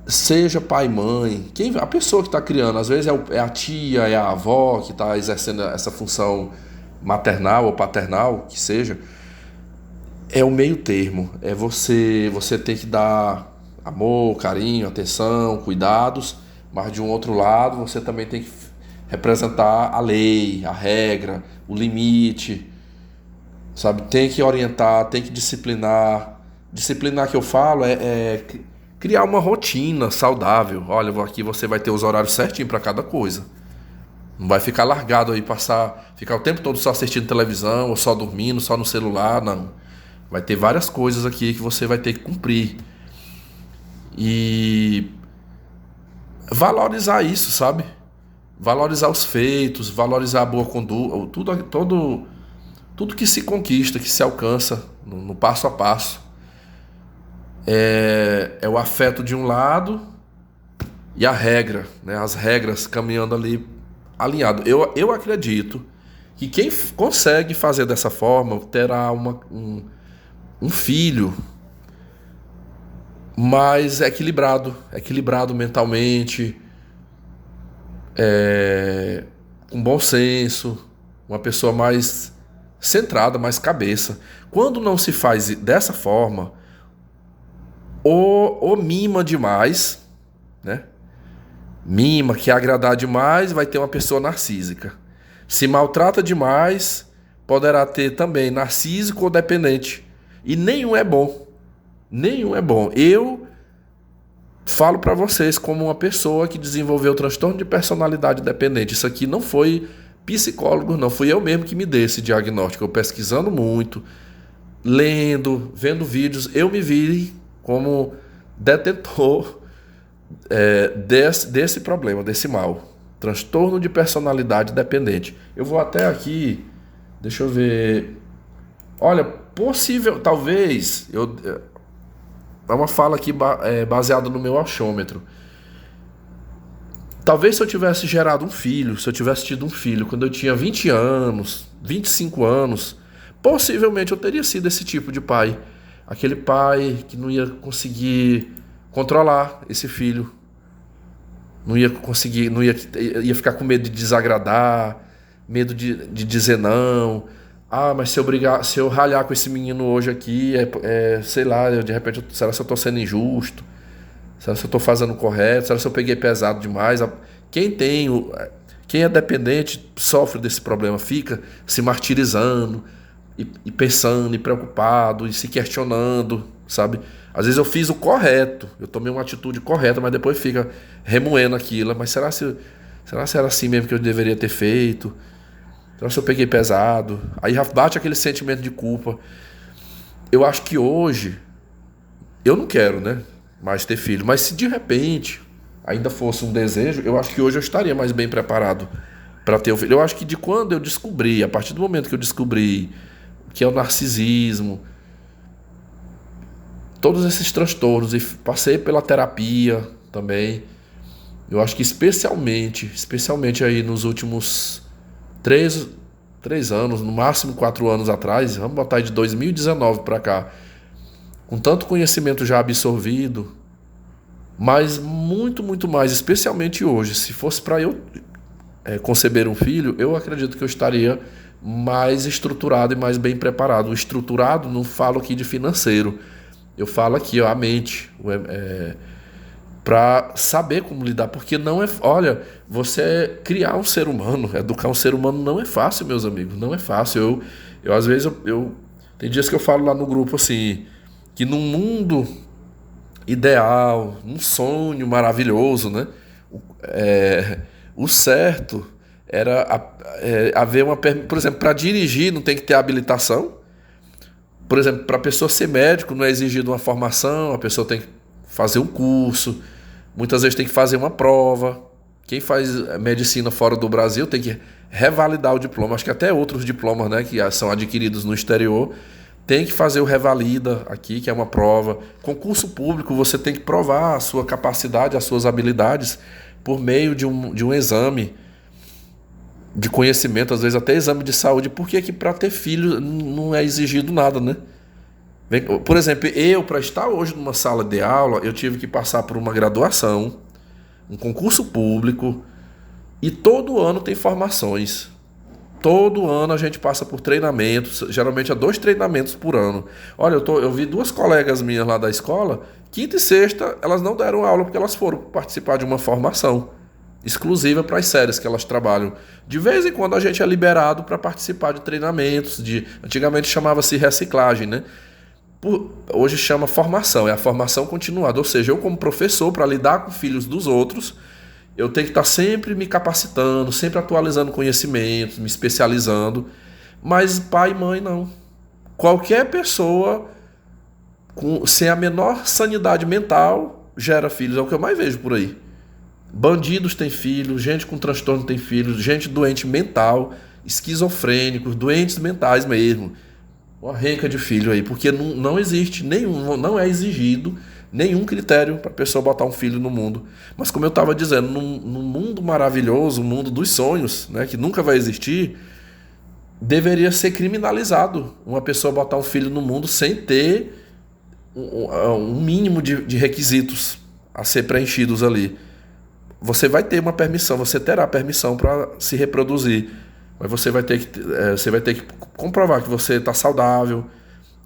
seja pai e mãe, a pessoa que está criando, às vezes é a tia, é a avó que está exercendo essa função maternal ou paternal, que seja, é o meio termo. É você tem que dar amor, carinho, atenção, cuidados, mas de um outro lado você também tem que representar a lei, a regra, o limite, sabe? Tem que orientar, tem que disciplinar. Disciplinar que eu falo é criar uma rotina saudável. Olha, aqui você vai ter os horários certinho para cada coisa. Não vai ficar largado aí, ficar o tempo todo só assistindo televisão, ou só dormindo, só no celular, não. Vai ter várias coisas aqui que você vai ter que cumprir. E valorizar isso, sabe? Valorizar os feitos, valorizar a boa conduta, tudo que se conquista, que se alcança no passo a passo. É o afeto de um lado e a regra, né? As regras caminhando ali alinhado. Eu acredito que quem consegue fazer dessa forma terá um filho mais equilibrado mentalmente, com bom senso, uma pessoa mais centrada, mais cabeça. Quando não se faz dessa forma, ou mima demais, né? Mima, quer agradar demais, vai ter uma pessoa narcísica. Se maltrata demais, poderá ter também narcísico ou dependente. E nenhum é bom. Nenhum é bom. Eu falo para vocês como uma pessoa que desenvolveu transtorno de personalidade dependente. Isso aqui não foi psicólogo, não. Fui eu mesmo que me dei esse diagnóstico. Eu pesquisando muito, lendo, vendo vídeos, eu me vi como detentor desse problema, desse mal. Transtorno de personalidade dependente. Eu vou até aqui, deixa eu ver. Olha, possível, talvez, é uma fala aqui baseada no meu achômetro. Talvez se eu tivesse gerado um filho, se eu tivesse tido um filho quando eu tinha 20 anos, 25 anos, possivelmente eu teria sido esse tipo de pai. Aquele pai que não ia conseguir controlar esse filho. Não ia conseguir, ia ficar com medo de desagradar, medo de dizer não. Ah, mas se eu ralhar com esse menino hoje aqui, sei lá, de repente, será que eu estou sendo injusto? Será que eu estou fazendo o correto? Será que eu peguei pesado demais? Quem é dependente sofre desse problema, fica se martirizando e pensando e preocupado e se questionando, sabe? Às vezes eu fiz o correto, eu tomei uma atitude correta, mas depois fica remoendo aquilo. Mas será se era assim mesmo que eu deveria ter feito? Será se eu peguei pesado? Aí já bate aquele sentimento de culpa. Eu acho que hoje, eu não quero, né, mais ter filho, mas se de repente ainda fosse um desejo, eu acho que hoje eu estaria mais bem preparado para ter um filho. Eu acho que de quando eu descobri, a partir do momento que eu descobri o que é o narcisismo, todos esses transtornos, e passei pela terapia também, eu acho que especialmente aí nos últimos 3 anos, no máximo 4 anos atrás, vamos botar de 2019 para cá, com tanto conhecimento já absorvido, mas muito, muito mais, especialmente hoje, se fosse para eu conceber um filho, eu acredito que eu estaria mais estruturado e mais bem preparado. O estruturado, não falo aqui de financeiro, eu falo aqui, ó, a mente, para saber como lidar, porque não é, olha, você criar um ser humano, educar um ser humano não é fácil, meus amigos, não é fácil. Eu às vezes, tem dias que eu falo lá no grupo assim, que num mundo ideal, um sonho maravilhoso, né? O certo era haver por exemplo, para dirigir não tem que ter habilitação. Por exemplo, para a pessoa ser médico não é exigido uma formação, a pessoa tem que fazer um curso, muitas vezes tem que fazer uma prova. Quem faz medicina fora do Brasil tem que revalidar o diploma, acho que até outros diplomas, né, que são adquiridos no exterior, tem que fazer o revalida aqui, que é uma prova. Concurso público, você tem que provar a sua capacidade, as suas habilidades por meio de um exame de conhecimento, às vezes até exame de saúde. Por que para ter filho não é exigido nada, né? Por exemplo, para estar hoje numa sala de aula, eu tive que passar por uma graduação, um concurso público, e todo ano tem formações. Todo ano a gente passa por treinamentos, geralmente 2 treinamentos por ano. Olha, eu vi 2 colegas minhas lá da escola, quinta e sexta, elas não deram aula porque elas foram participar de uma formação exclusiva para as séries que elas trabalham. De vez em quando a gente é liberado para participar de treinamentos, antigamente chamava-se reciclagem, né? Hoje chama formação, é a formação continuada. Ou seja, eu como professor, para lidar com filhos dos outros, eu tenho que estar sempre me capacitando, sempre atualizando conhecimentos, me especializando. Mas pai e mãe não. Qualquer pessoa sem a menor sanidade mental gera filhos, é o que eu mais vejo por aí. Bandidos têm filhos, gente com transtorno tem filhos, gente doente mental, esquizofrênicos, doentes mentais mesmo. Uma renca de filho aí, porque não existe não é exigido nenhum critério para a pessoa botar um filho no mundo. Mas como eu estava dizendo, num mundo maravilhoso, um mundo dos sonhos, né, que nunca vai existir, deveria ser criminalizado uma pessoa botar um filho no mundo sem ter um mínimo de requisitos a ser preenchidos ali. Você vai ter uma permissão, você terá permissão para se reproduzir, mas você vai ter que comprovar que você está saudável,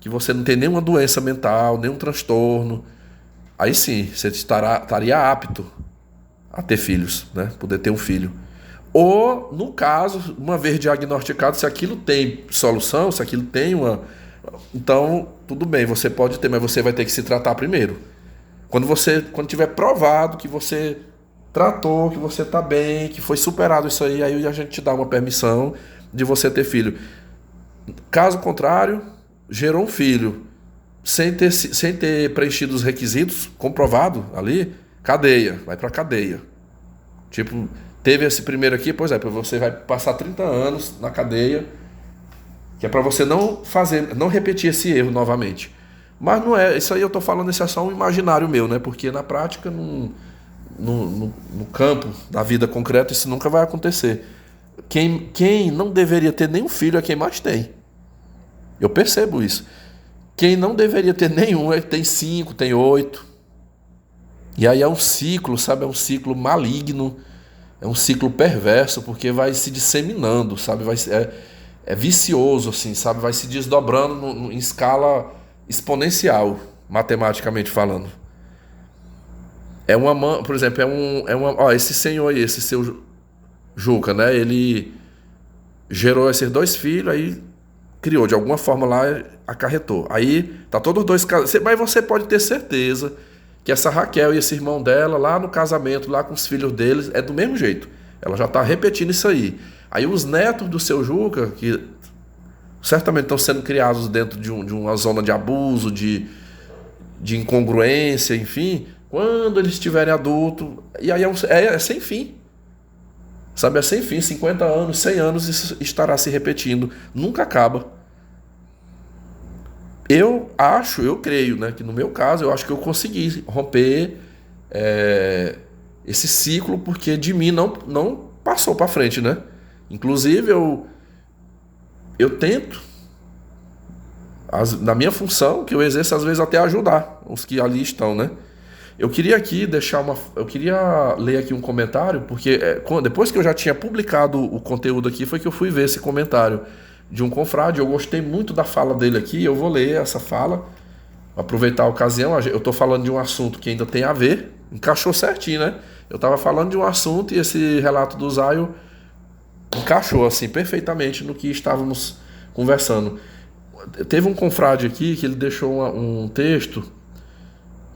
que você não tem nenhuma doença mental, nenhum transtorno. Aí sim, você estaria apto a ter filhos, né? Poder ter um filho. Ou, no caso, uma vez diagnosticado, se aquilo tem solução, se aquilo tem uma... Então, tudo bem, você pode ter, mas você vai ter que se tratar primeiro. Quando tiver provado que você tratou, que você está bem, que foi superado isso aí a gente te dá uma permissão de você ter filho. Caso contrário, gerou um filho sem ter preenchido os requisitos, comprovado ali, cadeia, vai pra cadeia. Tipo, teve esse primeiro aqui, pois é, você vai passar 30 anos na cadeia, que é pra você não repetir esse erro novamente. Mas não é, isso aí eu tô falando, isso é só um imaginário meu, né? Porque na prática, no campo da vida concreta, isso nunca vai acontecer. Quem não deveria ter nenhum filho é quem mais tem. Eu percebo isso. Quem não deveria ter nenhum tem 5, tem 8. E aí é um ciclo, sabe? É um ciclo maligno, é um ciclo perverso, porque vai se disseminando, sabe? É vicioso, assim, sabe? Vai se desdobrando em escala exponencial, matematicamente falando. Por exemplo, esse senhor aí, esse seu Juca, né? Ele gerou esses 2 filhos, aí criou, de alguma forma lá, acarretou. Aí tá todos os 2 casados. Mas você pode ter certeza que essa Raquel e esse irmão dela, lá no casamento, lá com os filhos deles, é do mesmo jeito. Ela já tá repetindo isso aí. Aí os netos do seu Juca, que certamente estão sendo criados dentro de uma zona de abuso, de incongruência, enfim, quando eles estiverem adultos, e aí é sem fim. Sabe, é sem fim, 50 anos, 100 anos, isso estará se repetindo, nunca acaba. Eu creio, né, que no meu caso, eu acho que eu consegui romper esse ciclo, porque de mim não passou para frente, né? Inclusive, eu tento, na minha função, que eu exerço, às vezes até ajudar os que ali estão, né? Eu queria aqui eu queria ler aqui um comentário, porque depois que eu já tinha publicado o conteúdo aqui, foi que eu fui ver esse comentário de um confrade. Eu gostei muito da fala dele aqui, eu vou ler essa fala, aproveitar a ocasião. Eu estou falando de um assunto que ainda tem a ver, encaixou certinho, né? Eu estava falando de um assunto e esse relato do Zaio encaixou assim perfeitamente no que estávamos conversando. Teve um confrade aqui que ele deixou um texto,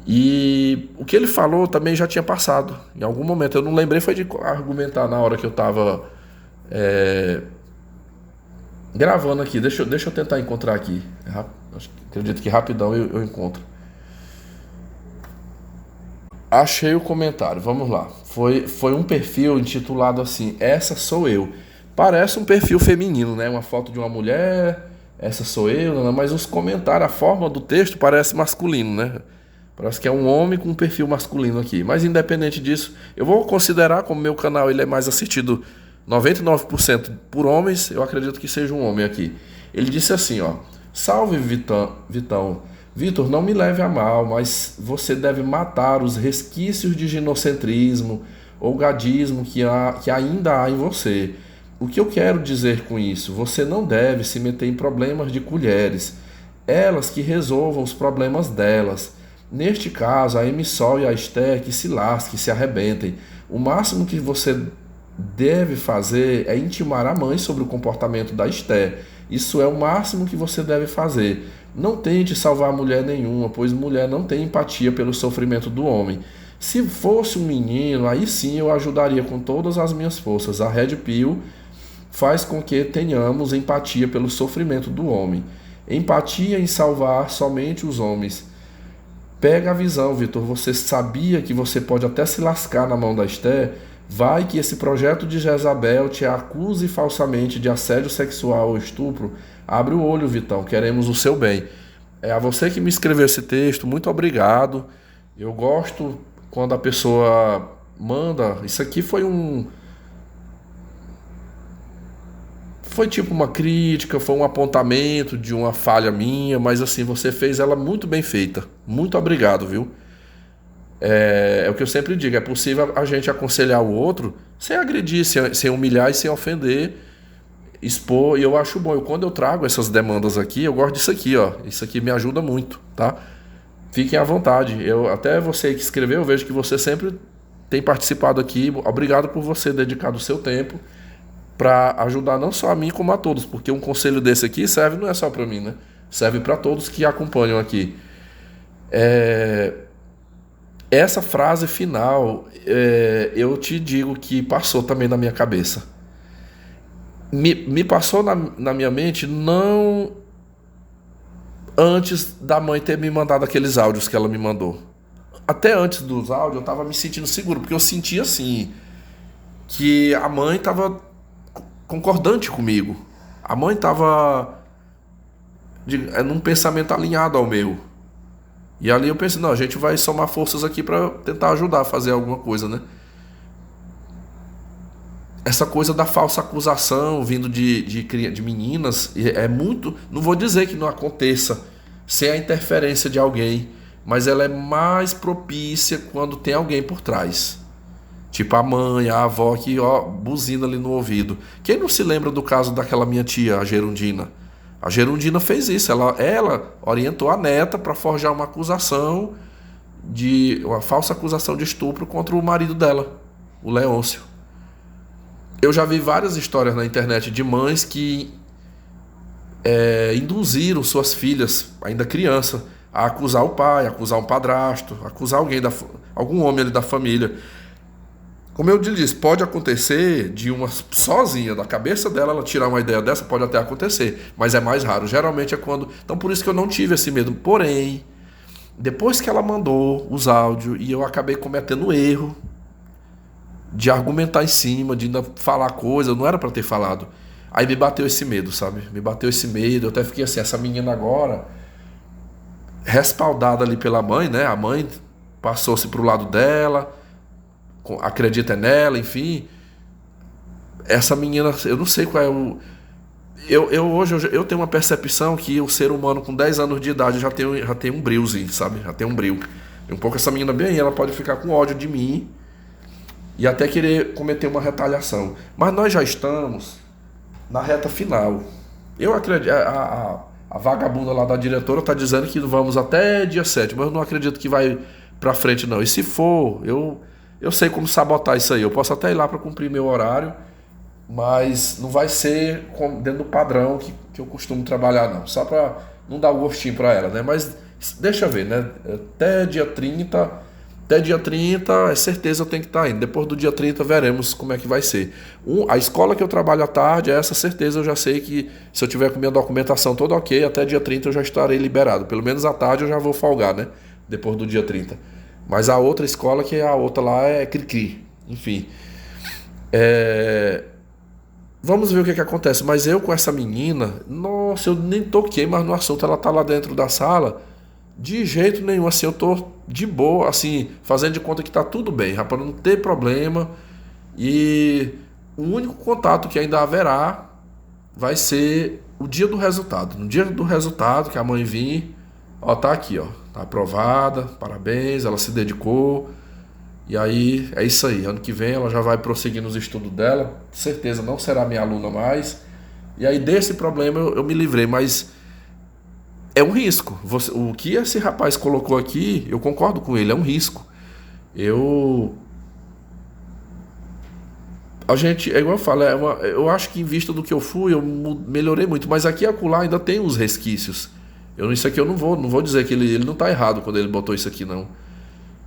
e o que ele falou também já tinha passado em algum momento. Eu não lembrei, foi de argumentar na hora que eu estava gravando aqui. Deixa eu tentar encontrar aqui. Acredito que rapidão eu encontro. Achei o comentário, vamos lá. Foi um perfil intitulado assim: Essa sou eu. Parece um perfil feminino, né? Uma foto de uma mulher, essa sou eu, mas os comentários, a forma do texto parece masculino, né? Parece que é um homem com um perfil masculino aqui. Mas independente disso, eu vou considerar, como meu canal ele é mais assistido 99% por homens, eu acredito que seja um homem aqui. Ele disse assim, ó: Salve Vitão. Vitor, não me leve a mal, mas você deve matar os resquícios de ginocentrismo ou gadismo que ainda há em você. O que eu quero dizer com isso? Você não deve se meter em problemas de colheres. Elas que resolvam os problemas delas. Neste caso, a Emissol e a Esther que se lasquem, se arrebentem. O máximo que você deve fazer é intimar a mãe sobre o comportamento da Esther. Isso é o máximo que você deve fazer. Não tente salvar mulher nenhuma, pois mulher não tem empatia pelo sofrimento do homem. Se fosse um menino, aí sim eu ajudaria com todas as minhas forças. A Red Pill faz com que tenhamos empatia pelo sofrimento do homem. Empatia em salvar somente os homens. Pega a visão, Vitor. Você sabia que você pode até se lascar na mão da Esther? Vai que esse projeto de Jezabel te acuse falsamente de assédio sexual ou estupro? Abre o olho, Vitão. Queremos o seu bem. É a você que me escreveu esse texto. Muito obrigado. Eu gosto quando a pessoa manda. Isso aqui foi tipo uma crítica, foi um apontamento de uma falha minha, mas assim, você fez ela muito bem feita. Muito obrigado, viu? É o que eu sempre digo, é possível a gente aconselhar o outro sem agredir, sem humilhar e sem ofender, expor, e eu acho bom. Quando eu trago essas demandas aqui, eu gosto disso aqui, ó. Isso aqui me ajuda muito, tá? Fiquem à vontade. Até você que escreveu, eu vejo que você sempre tem participado aqui. Obrigado por você dedicar o seu tempo para ajudar não só a mim como a todos, porque um conselho desse aqui serve não é só para mim, né? Serve para todos que acompanham aqui. Essa frase final, eu te digo que passou também na minha cabeça. Me passou na minha mente não antes da mãe ter me mandado aqueles áudios que ela me mandou. Até antes dos áudios eu estava me sentindo seguro, porque eu sentia assim que a mãe estava concordante comigo. A mãe estava num pensamento alinhado ao meu. E ali eu pensei, não, a gente vai somar forças aqui para tentar ajudar a fazer alguma coisa, né? Essa coisa da falsa acusação vindo de meninas é muito... Não vou dizer que não aconteça sem a interferência de alguém, mas ela é mais propícia quando tem alguém por trás. Tipo a mãe, a avó que buzina ali no ouvido. Quem não se lembra do caso daquela minha tia, a Gerundina? A Gerundina fez isso, ela orientou a neta para forjar uma falsa acusação de estupro contra o marido dela, o Leôncio. Eu já vi várias histórias na internet de mães que induziram suas filhas, ainda criança, a acusar o pai, acusar um padrasto, acusar algum homem ali da família. Como eu disse, pode acontecer de uma sozinha, da cabeça dela, ela tirar uma ideia dessa, pode até acontecer, mas é mais raro. Geralmente é quando... Então por isso que eu não tive esse medo. Porém, depois que ela mandou os áudios e eu acabei cometendo o erro de argumentar em cima, de ainda falar coisa, não era pra ter falado. Aí me bateu esse medo, sabe? Me bateu esse medo, eu até fiquei assim, essa menina agora, respaldada ali pela mãe, né? A mãe passou-se pro lado dela, acredita nela, enfim. Essa menina, eu não sei qual é o... Hoje eu tenho uma percepção que o ser humano com 10 anos de idade já tem um brilzinho, sabe? Já tem um brilho. E um pouco essa menina bem aí, ela pode ficar com ódio de mim e até querer cometer uma retaliação. Mas nós já estamos na reta final. Eu acredito... A vagabunda lá da diretora está dizendo que vamos até dia 7, mas eu não acredito que vai pra frente não. E se for, eu sei como sabotar isso aí. Eu posso até ir lá para cumprir meu horário, mas não vai ser dentro do padrão que eu costumo trabalhar não. Só para não dar o gostinho para ela, né? Mas deixa eu ver, né? Até dia 30 é certeza eu tenho que estar indo. Depois do dia 30 veremos como é que vai ser. A escola que eu trabalho à tarde, essa certeza eu já sei que se eu tiver com minha documentação toda ok, até dia 30 eu já estarei liberado. Pelo menos à tarde eu já vou folgar, né? Depois do dia 30. Mas a outra escola, que a outra lá é cri-cri. Enfim. Vamos ver o que acontece. Mas eu com essa menina, nossa, eu nem toquei mais no assunto. Ela tá lá dentro da sala. De jeito nenhum, assim, eu tô de boa, assim, fazendo de conta que tá tudo bem, rapaz, não ter problema. E o único contato que ainda haverá vai ser o dia do resultado. No dia do resultado, que a mãe vir, tá aqui, tá aprovada, parabéns, ela se dedicou. E aí, é isso aí, ano que vem ela já vai prosseguir nos estudos dela, certeza não será minha aluna mais. E aí desse problema eu me livrei, mas... é um risco. O que esse rapaz colocou aqui, eu concordo com ele, é um risco. É igual eu falo, eu acho que em vista do que eu fui, eu melhorei muito, mas aqui e acolá ainda tem os resquícios. Isso aqui eu não vou dizer que ele não está errado quando ele botou isso aqui, não.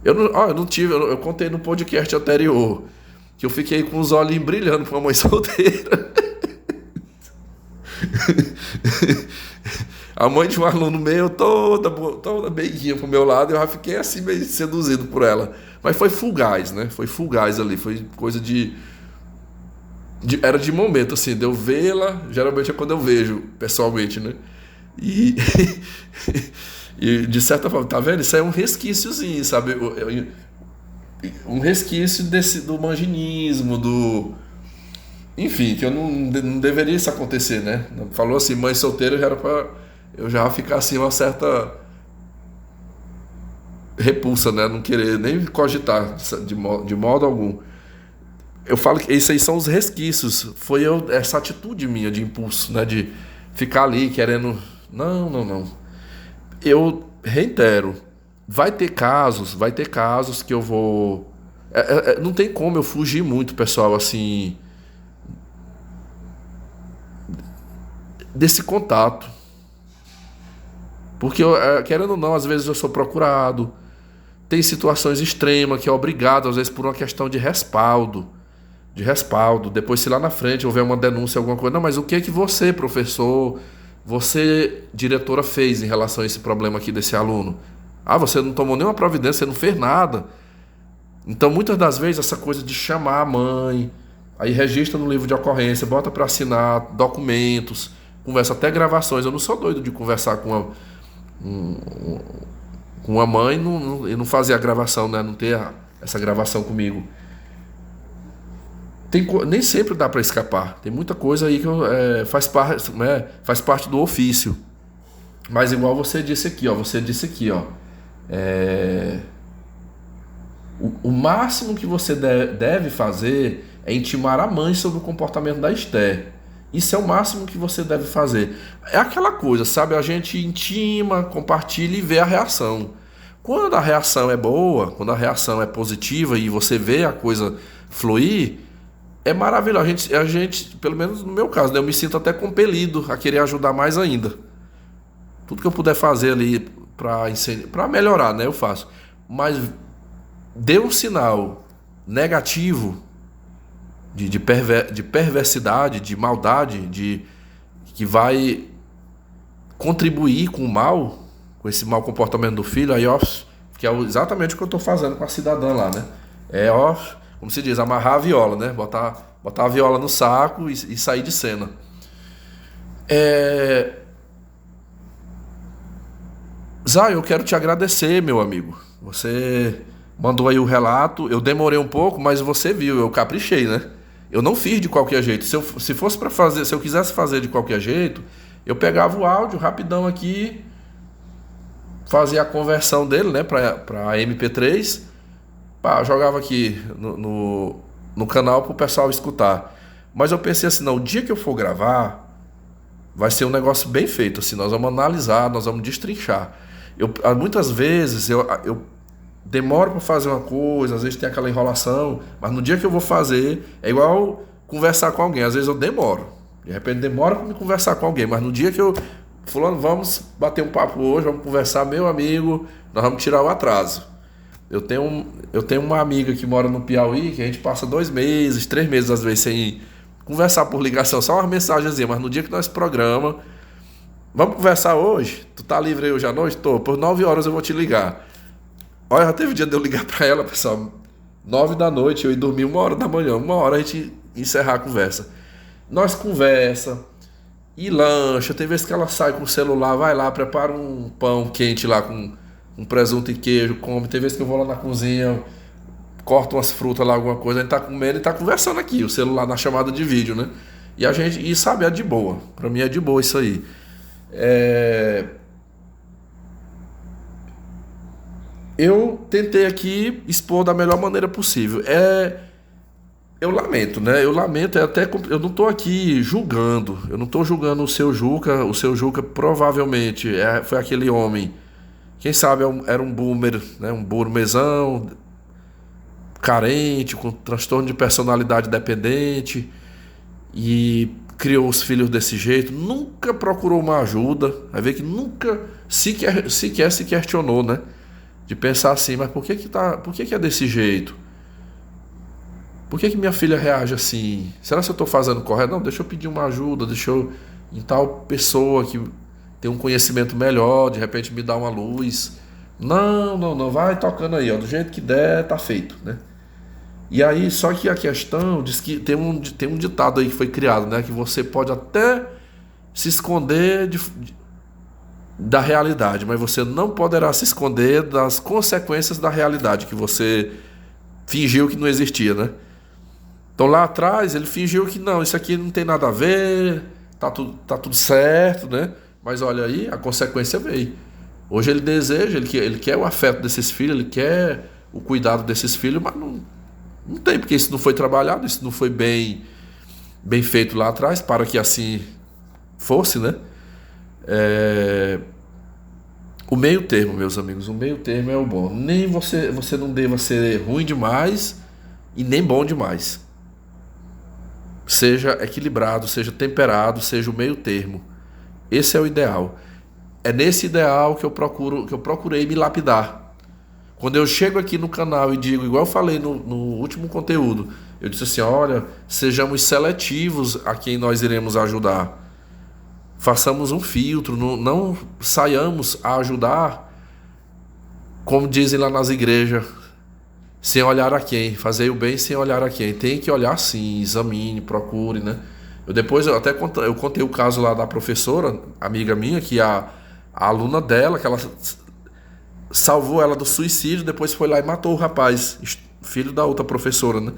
Eu contei no podcast anterior que eu fiquei com os olhinhos brilhando com a mãe solteira. A mãe de um aluno meu, toda beiguinha pro meu lado, eu já fiquei assim meio seduzido por ela. Mas foi fugaz, né? Foi fugaz ali, foi coisa era de momento, assim, de eu vê-la, geralmente é quando eu vejo, pessoalmente, né? E, e de certa forma, tá vendo? Isso é um resquíciozinho, sabe? Um resquício do manginismo, enfim, que eu não deveria isso acontecer, né? Falou assim, mãe solteira, já era pra eu já ficar assim uma certa repulsa, né? Não querer nem cogitar de modo algum. Eu falo que isso aí são os resquícios. Foi essa atitude minha de impulso, né? De ficar ali querendo... Não. Eu reitero, vai ter casos que eu vou Não tem como eu fugir muito, pessoal, assim, desse contato. Porque, querendo ou não, às vezes eu sou procurado. Tem situações extremas que é obrigado, às vezes por uma questão de respaldo. Depois, se lá na frente houver uma denúncia, alguma coisa, não, mas o que é que você, professor, você, diretora, fez em relação a esse problema aqui desse aluno? Ah, você não tomou nenhuma providência, você não fez nada. Então, muitas das vezes, essa coisa de chamar a mãe, aí registra no livro de ocorrência, bota para assinar documentos, conversa até gravações. Eu não sou doido de conversar com a mãe e não fazer a gravação, né? Não ter essa gravação comigo. Nem sempre dá para escapar. Tem muita coisa aí que faz parte do ofício. Mas igual você disse aqui, ó. O máximo que você deve fazer é intimar a mãe sobre o comportamento da Esther. Isso é o máximo que você deve fazer. É aquela coisa, sabe? A gente intima, compartilha e vê a reação. Quando a reação é boa, quando a reação é positiva e você vê a coisa fluir, é maravilhoso. A gente, pelo menos no meu caso, né, eu me sinto até compelido a querer ajudar mais ainda. Tudo que eu puder fazer ali para melhorar, né, eu faço. Mas deu um sinal negativo de perversidade, de maldade, que vai contribuir com o mal, com esse mau comportamento do filho, aí ó, que é exatamente o que eu estou fazendo com a cidadã lá, né? Como se diz, amarrar a viola, né? Botar a viola no saco e sair de cena. Zay, eu quero te agradecer, meu amigo. Você mandou aí o relato, eu demorei um pouco, mas você viu, eu caprichei, né? Eu não fiz de qualquer jeito. Se fosse para fazer, se eu quisesse fazer de qualquer jeito, eu pegava o áudio rapidão aqui, fazia a conversão dele, né, para MP3, jogava aqui no canal pro pessoal escutar. Mas eu pensei assim, não, o dia que eu for gravar, vai ser um negócio bem feito, assim, nós vamos analisar, nós vamos destrinchar. Muitas vezes eu demoro para fazer uma coisa, às vezes tem aquela enrolação, mas no dia que eu vou fazer, é igual conversar com alguém, às vezes eu demoro. De repente demora para me conversar com alguém, mas no dia que fulano, vamos bater um papo hoje, vamos conversar, meu amigo, nós vamos tirar o atraso. Eu tenho uma amiga que mora no Piauí, que a gente passa 2 meses, 3 meses às vezes sem conversar por ligação, só uma mensagenzinha, mas no dia que nós programa, vamos conversar hoje? Tu tá livre aí hoje à noite? Tô, por 9 horas eu vou te ligar. Olha, já teve dia de eu ligar pra ela, pessoal, 9 da noite, eu ia dormir 1 hora da manhã, 1 hora a gente encerrar a conversa. Nós conversa e lancha, tem vezes que ela sai com o celular, vai lá, prepara um pão quente lá com presunto e queijo, come. Tem vezes que eu vou lá na cozinha, corto umas frutas lá, alguma coisa, a gente tá comendo e tá conversando aqui, o celular na chamada de vídeo, né? E sabe, é de boa, pra mim é de boa isso aí. Eu tentei aqui expor da melhor maneira possível. Eu lamento, né? Eu não tô aqui julgando. Eu não tô julgando o seu Juca. O seu Juca provavelmente foi aquele homem. Quem sabe era um boomer, né? Um boomerzão, carente, com transtorno de personalidade dependente. E criou os filhos desse jeito. Nunca procurou uma ajuda. Vai ver que nunca sequer se questionou, né? De pensar assim, mas por que é desse jeito? Por que minha filha reage assim? Será que eu estou fazendo correto? Não, deixa eu pedir uma ajuda, deixa eu em tal pessoa que tem um conhecimento melhor, de repente me dá uma luz. Não, vai tocando aí, ó, do jeito que der, tá feito, né? E aí, só que a questão diz que tem um ditado aí que foi criado, né? Que você pode até se esconder da realidade, mas você não poderá se esconder das consequências da realidade que você fingiu que não existia, né? Então lá atrás ele fingiu que não, isso aqui não tem nada a ver, tá tudo certo, né? Mas olha aí, a consequência veio. Hoje ele deseja, ele quer o afeto desses filhos, ele quer o cuidado desses filhos, mas não tem, porque isso não foi trabalhado, isso não foi bem feito lá atrás, para que assim fosse, né? O meio termo, meus amigos, o meio termo é o bom. Nem você não deva ser ruim demais e nem bom demais. Seja equilibrado, seja temperado, seja o meio termo. Esse é o ideal. É nesse ideal que eu procurei me lapidar. Quando eu chego aqui no canal e digo, igual eu falei no último conteúdo, eu disse assim, olha, sejamos seletivos a quem nós iremos ajudar. Façamos um filtro, não saiamos a ajudar, como dizem lá nas igrejas, sem olhar a quem. Fazer o bem sem olhar a quem. Tem que olhar sim, examine, procure, né? Eu contei o caso lá da professora, amiga minha, que a aluna dela, que ela salvou ela do suicídio, depois foi lá e matou o rapaz, filho da outra professora, né?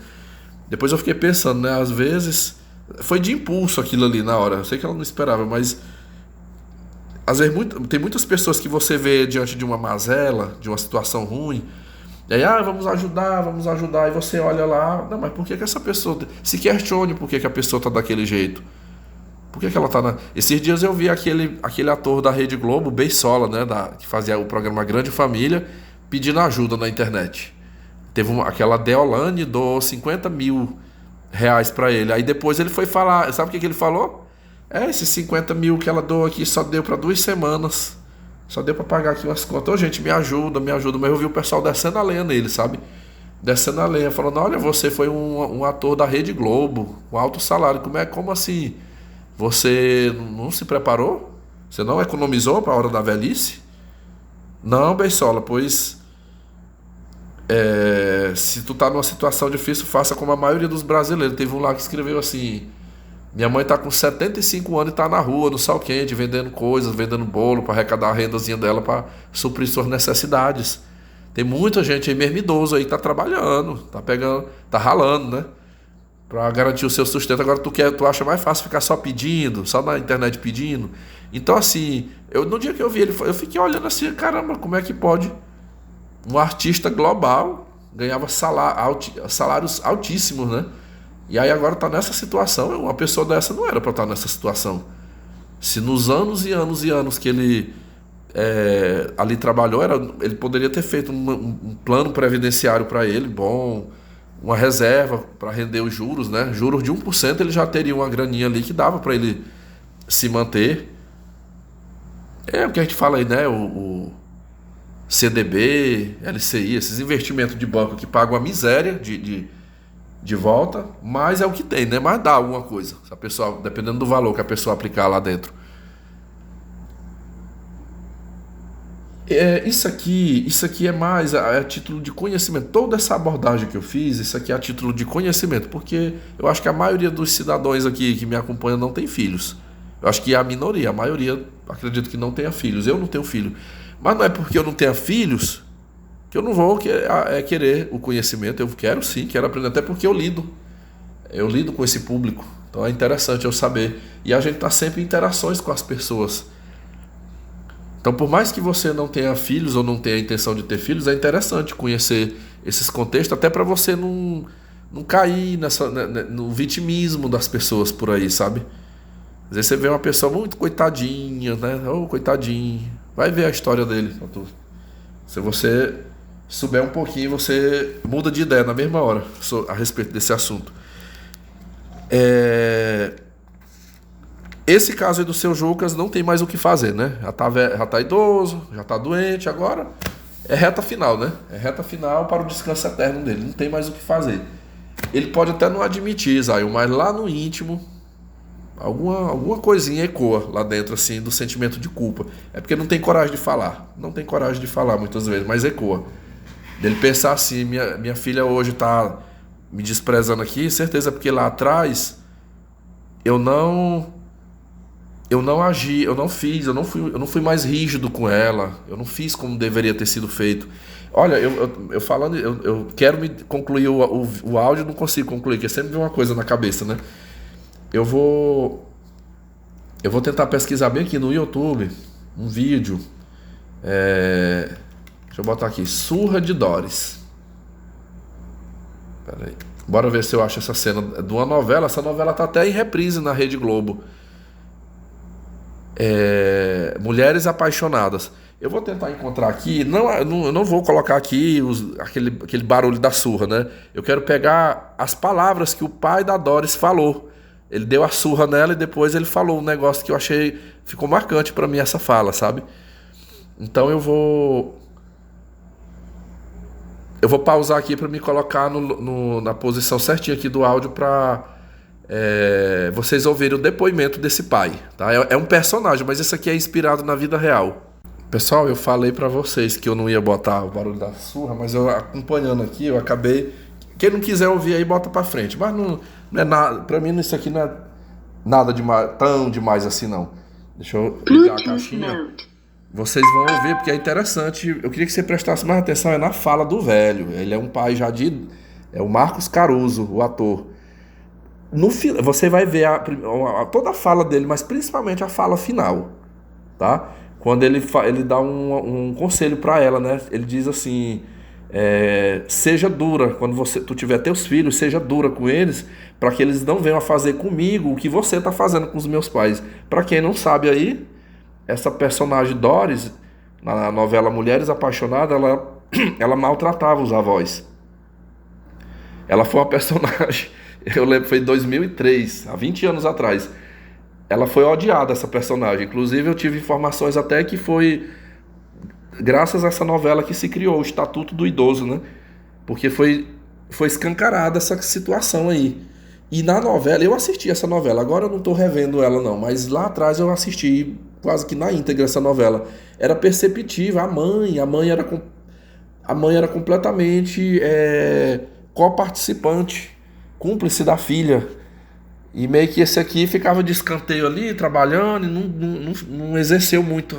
Depois eu fiquei pensando, né? Às vezes foi de impulso aquilo ali na hora. Eu sei que ela não esperava, mas às vezes tem muitas pessoas que você vê diante de uma mazela, de uma situação ruim, e aí, vamos ajudar, e você olha lá, não, mas por que essa pessoa... Se questione por que a pessoa tá daquele jeito. Por que ela tá na... Esses dias eu vi aquele ator da Rede Globo, Beisola, né, que fazia o programa Grande Família, pedindo ajuda na internet. Aquela Deolane doou 50 mil reais pra ele. Aí depois ele foi falar, sabe o que ele falou? Esses 50 mil que ela doou aqui só deu pra 2 semanas. Só deu pra pagar aqui umas contas. Ô, gente, me ajuda. Mas eu vi o pessoal descendo a lenha nele, sabe? Descendo a lenha, falando, olha, você foi um ator da Rede Globo, com alto salário. Como assim? Você não se preparou? Você não economizou para a hora da velhice? Não, Beisola, pois se tu tá numa situação difícil, faça como a maioria dos brasileiros. Teve um lá que escreveu assim, minha mãe tá com 75 anos e tá na rua, no sol quente, vendendo coisas, vendendo bolo para arrecadar a rendazinha dela para suprir suas necessidades. Tem muita gente aí, mesmo idoso aí, que tá trabalhando, tá ralando, né? Para garantir o seu sustento. Agora tu acha mais fácil ficar só pedindo, só na internet pedindo. Então assim, no dia que eu vi ele, eu fiquei olhando assim, caramba, como é que pode um artista global ganhava salários altíssimos, né? E aí agora tá nessa situação. Uma pessoa dessa não era para estar nessa situação. Se nos anos e anos e anos que ele ali trabalhou, ele poderia ter feito um plano previdenciário para ele, bom, uma reserva para render os juros, né? Juros de 1%, ele já teria uma graninha ali que dava para ele se manter. É o que a gente fala aí, né? O CDB, LCI, esses investimentos de banco que pagam a miséria de volta, mas é o que tem, né? Mas dá alguma coisa, se a pessoa, dependendo do valor que a pessoa aplicar lá dentro. Isso aqui é mais a título de conhecimento. Toda essa abordagem que eu fiz, isso aqui é a título de conhecimento, porque eu acho que a maioria dos cidadãos aqui que me acompanham não tem filhos. Eu acho que é a minoria, a maioria acredito que não tenha filhos. Eu não tenho filho. Mas não é porque eu não tenha filhos que eu não vou querer o conhecimento. Eu quero sim, quero aprender, até porque eu lido com esse público. Então é interessante eu saber. E a gente está sempre em interações com as pessoas. Então, por mais que você não tenha filhos ou não tenha a intenção de ter filhos, é interessante conhecer esses contextos, até para você não cair no vitimismo das pessoas por aí, sabe? Às vezes você vê uma pessoa muito coitadinha, né? Oh, coitadinho. Vai ver a história dele. Se você souber um pouquinho, você muda de ideia na mesma hora a respeito desse assunto. Esse caso aí do seu Jucas não tem mais o que fazer, né? Já tá idoso, já tá doente, agora é reta final, né? É reta final para o descanso eterno dele, não tem mais o que fazer. Ele pode até não admitir, Isaio, mas lá no íntimo, alguma coisinha ecoa lá dentro, assim, do sentimento de culpa. É porque não tem coragem de falar. Não tem coragem de falar muitas vezes, mas ecoa. Dele pensar assim, minha filha hoje tá me desprezando aqui, certeza porque lá atrás eu não agi, eu não fui mais rígido com ela, eu não fiz como deveria ter sido feito. Olha, eu falando, eu quero concluir o áudio, não consigo concluir, porque sempre vem uma coisa na cabeça, né? Eu vou tentar pesquisar bem aqui no YouTube um vídeo. Deixa eu botar aqui, Surra de Doris. Pera aí. Bora ver se eu acho essa cena de uma novela. Essa novela tá até em reprise na Rede Globo. Mulheres Apaixonadas. Eu vou tentar encontrar aqui, eu não vou colocar aqui aquele barulho da surra, né? Eu quero pegar as palavras que o pai da Doris falou. Ele deu a surra nela e depois ele falou um negócio que eu achei, ficou marcante pra mim essa fala, sabe? Então eu vou pausar aqui pra me colocar na posição certinha aqui do áudio pra vocês ouvirem o depoimento desse pai, tá? É um personagem, mas isso aqui é inspirado na vida real. Pessoal, eu falei pra vocês que eu não ia botar o barulho da surra, mas eu acompanhando aqui, eu acabei... Quem não quiser ouvir aí, bota pra frente. Mas não é nada... Pra mim, isso aqui não é nada tão demais assim, não. Deixa eu ligar a caixinha. Vocês vão ouvir, porque é interessante. Eu queria que você prestasse mais atenção na fala do velho. Ele é um pai já de... É o Marcos Caruso, o ator. Você vai ver toda a fala dele, mas principalmente a fala final, tá? Quando ele dá um conselho para ela, né? Ele diz assim: seja dura, quando tu tiver teus filhos, seja dura com eles, para que eles não venham a fazer comigo o que você está fazendo com os meus pais. Para quem não sabe aí, essa personagem Doris, na novela Mulheres Apaixonadas, ela maltratava os avós. Ela foi uma personagem, eu lembro, foi em 2003, há 20 anos atrás. Ela foi odiada, essa personagem. Inclusive, eu tive informações até que foi graças a essa novela que se criou, o Estatuto do Idoso, né? Porque foi escancarada essa situação aí. E na novela, eu assisti essa novela. Agora eu não estou revendo ela, não. Mas lá atrás eu assisti quase que na íntegra essa novela. Era perceptível. A mãe era completamente coparticipante, cúmplice da filha. E meio que esse aqui ficava de escanteio ali, trabalhando, e não exerceu muito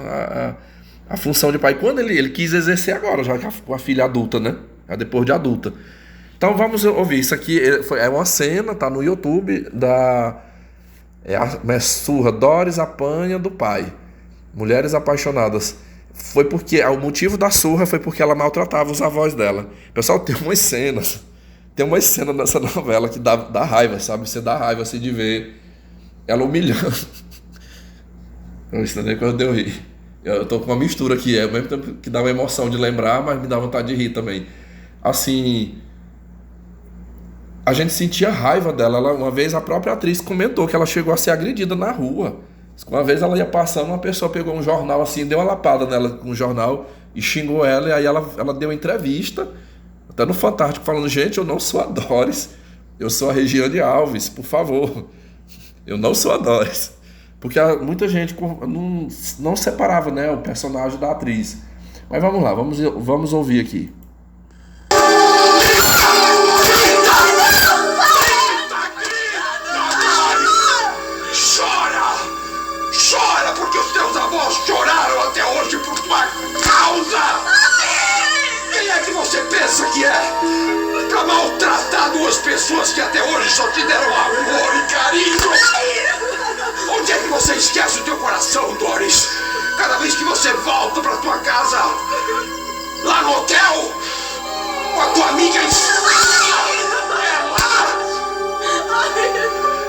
a função de pai. Quando ele quis exercer agora, já com a filha adulta, né? Já depois de adulta. Então vamos ouvir. Isso aqui é uma cena, tá no YouTube, a surra Doris apanha do pai. Mulheres Apaixonadas. Foi porque o motivo da surra foi porque ela maltratava os avós dela. Pessoal, tem umas cenas nessa novela que dá raiva, sabe? Você dá raiva assim de ver ela humilhando. Isso nem quando eu ri. Eu tô com uma mistura aqui, ao mesmo tempo que dá uma emoção de lembrar, mas me dá vontade de rir também. Assim, a gente sentia raiva dela. Uma vez a própria atriz comentou que ela chegou a ser agredida na rua. Uma vez ela ia passando, uma pessoa pegou um jornal assim, deu uma lapada nela com um jornal e xingou ela, e aí ela deu uma entrevista até no Fantástico, falando: gente, eu não sou a Doris, eu sou a Regiane Alves, por favor, eu não sou a Doris. Porque muita gente não separava, né, o personagem da atriz. Mas vamos lá, vamos ouvir aqui. Chora, porque os teus avós choraram até hoje por tua causa! Quem é que você pensa que é? Pra maltratar duas pessoas que até hoje só te deram amor e carinho! Onde é que você esquece o teu coração, Doris? Cada vez que você volta pra tua casa, lá no hotel, com a tua amiga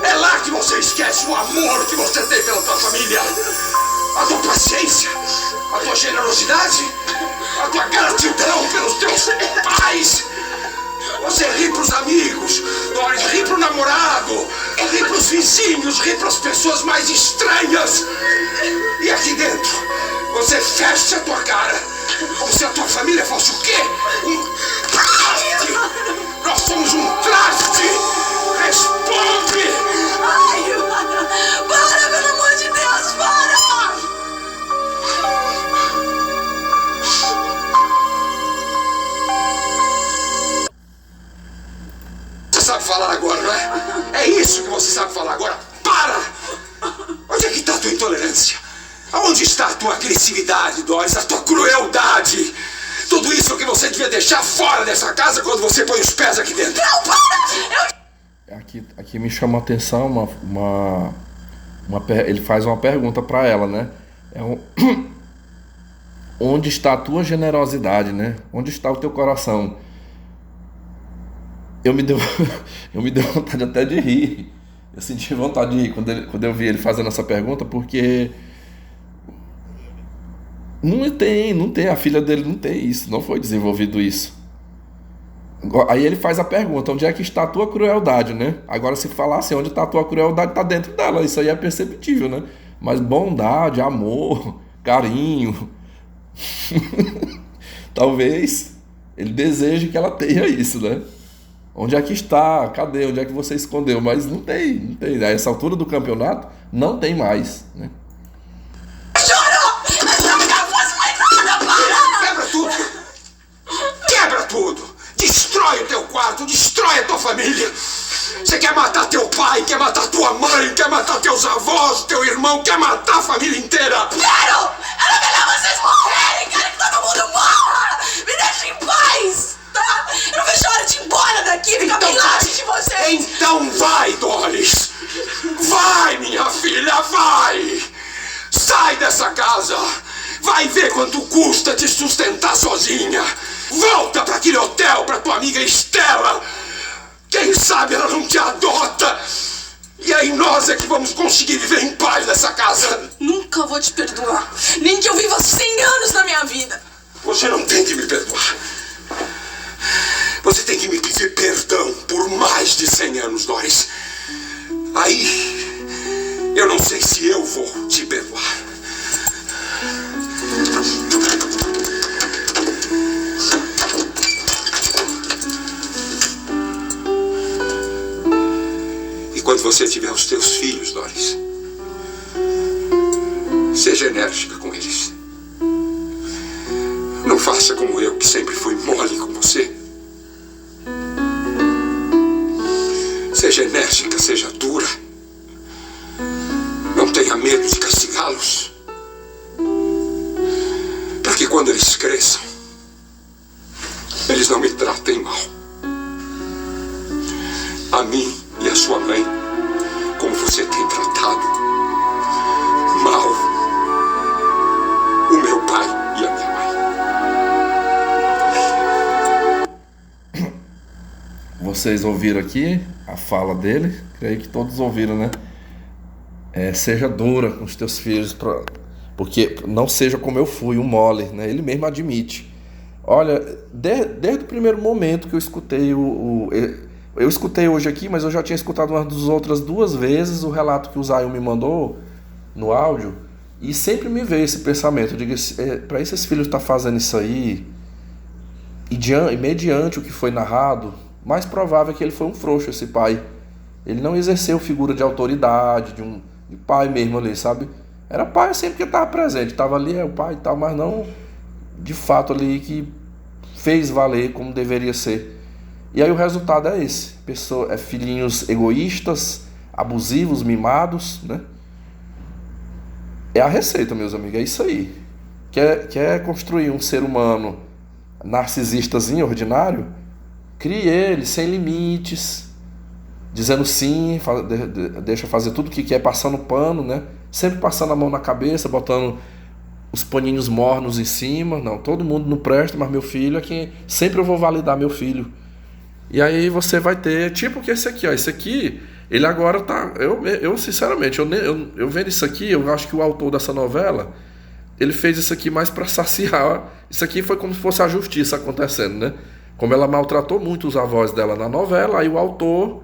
é lá que você esquece o amor que você tem pela tua família, a tua paciência, a tua generosidade, a tua gratidão pelos teus pais. Você ri pros amigos, Doris, ri pro namorado, ri pros vizinhos, ri pras pessoas mais estranhas. E aqui dentro, você fecha a tua cara, como se a tua família fosse o quê? Um traste! Nós somos um traste! Responde! Ai, para, pelo amor de Deus, para! Você sabe falar agora, não é? É isso que você sabe falar agora. Para! Onde é que está a tua intolerância? Aonde está a tua agressividade, Doris? A tua crueldade? Tudo isso que você devia deixar fora dessa casa quando você põe os pés aqui dentro. Não, para! Aqui me chama a atenção ele faz uma pergunta para ela, né? Onde está a tua generosidade, né? Onde está o teu coração? Eu me deu vontade até de rir. Eu senti vontade de rir quando eu vi ele fazendo essa pergunta, porque Não tem, a filha dele não tem isso, não foi desenvolvido isso. Aí ele faz a pergunta, onde é que está a tua crueldade, né? Agora se falar assim, onde está a tua crueldade, está dentro dela, isso aí é perceptível, né? Mas bondade, amor, carinho, talvez ele deseje que ela tenha isso, né? Onde é que está? Cadê? Onde é que você escondeu? Mas não tem, não tem. A essa altura do campeonato, não tem mais, né? Quebra tudo! Quebra tudo! Destrói o teu quarto, destrói a tua família! Você quer matar teu pai, quer matar tua mãe, quer matar teus avós, teu irmão, quer matar a família inteira! Quero! Era melhor vocês morrerem! Quero que todo mundo morra! Me deixem em paz! Tá? Eu não vejo a hora de ir embora daqui, ficar bem longe de vocês! Então vai, Doris! Vai, minha filha, vai! Sai dessa casa! Vai ver quanto custa te sustentar sozinha! Volta para aquele hotel, para tua amiga Estela! Quem sabe ela não te adota! E aí nós é que vamos conseguir viver em paz nessa casa! Nunca vou te perdoar! Nem que eu viva 100 anos na minha vida! Você não tem que me perdoar! Você tem que me pedir perdão por mais de 100 anos, Doris! Aí, eu não sei se eu vou te perdoar. E quando você tiver os teus filhos, Doris, seja enérgica com eles. Não faça como eu, que sempre fui mole com você. Seja enérgica, seja dura. Não tenha medo de castigá-los. Para que quando eles cresçam, eles não me tratem mal. A mim e a sua mãe, como você tem tratado mal o meu pai e a minha mãe. Vocês ouviram aqui a fala dele? Creio que todos ouviram, né? Seja dura com os teus filhos, porque não seja como eu fui, um mole, né? Ele mesmo admite. Olha, desde o primeiro momento que eu escutei eu escutei hoje aqui, mas eu já tinha escutado umas outras 2 vezes o relato que o Zion me mandou no áudio, e sempre me veio esse pensamento, eu digo, para esses filhos estar fazendo isso aí, e mediante o que foi narrado, mais provável é que ele foi um frouxo, esse pai. Ele não exerceu figura de autoridade, de pai mesmo ali, sabe? Era pai sempre que estava presente, estava ali, o pai e tal, mas não de fato ali que fez valer como deveria ser. E aí o resultado é esse, filhinhos egoístas, abusivos, mimados, né? É a receita, meus amigos, é isso aí. Quer construir um ser humano narcisistazinho, ordinário? Crie ele sem limites, dizendo sim, deixa fazer tudo o que quer, passando pano, né? Sempre passando a mão na cabeça, botando os paninhos mornos em cima. Não, todo mundo não presta, mas meu filho é quem sempre eu vou validar meu filho. E aí você vai ter, tipo que esse aqui, ó. Esse aqui, ele agora tá... Eu sinceramente, eu vendo isso aqui, eu acho que o autor dessa novela, ele fez isso aqui mais pra saciar. Isso aqui foi como se fosse a justiça acontecendo, né? Como ela maltratou muito os avós dela na novela, aí o autor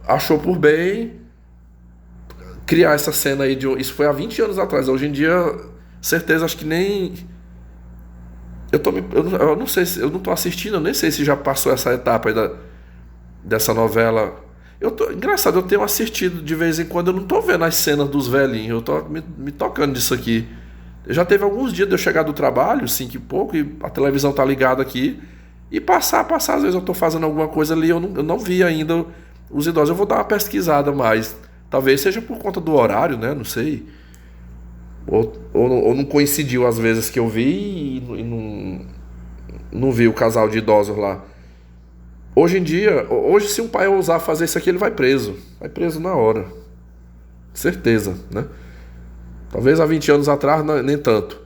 achou por bem criar essa cena aí isso foi há 20 anos atrás. Hoje em dia, certeza, acho que nem... Eu não sei, eu não tô assistindo, eu nem sei se já passou essa etapa aí dessa novela. Engraçado, eu tenho assistido de vez em quando, eu não tô vendo as cenas dos velhinhos, eu tô me tocando disso aqui. Já teve alguns dias de eu chegar do trabalho, 5 e pouco, e a televisão tá ligada aqui, e passar, às vezes eu tô fazendo alguma coisa ali, eu não vi ainda os idosos. Eu vou dar uma pesquisada mais, talvez seja por conta do horário, né, não sei. Ou não coincidiu às vezes que eu vi e não vi o casal de idosos lá. Hoje se um pai ousar fazer isso aqui, ele vai preso na hora, certeza, né? Talvez há 20 anos atrás nem tanto,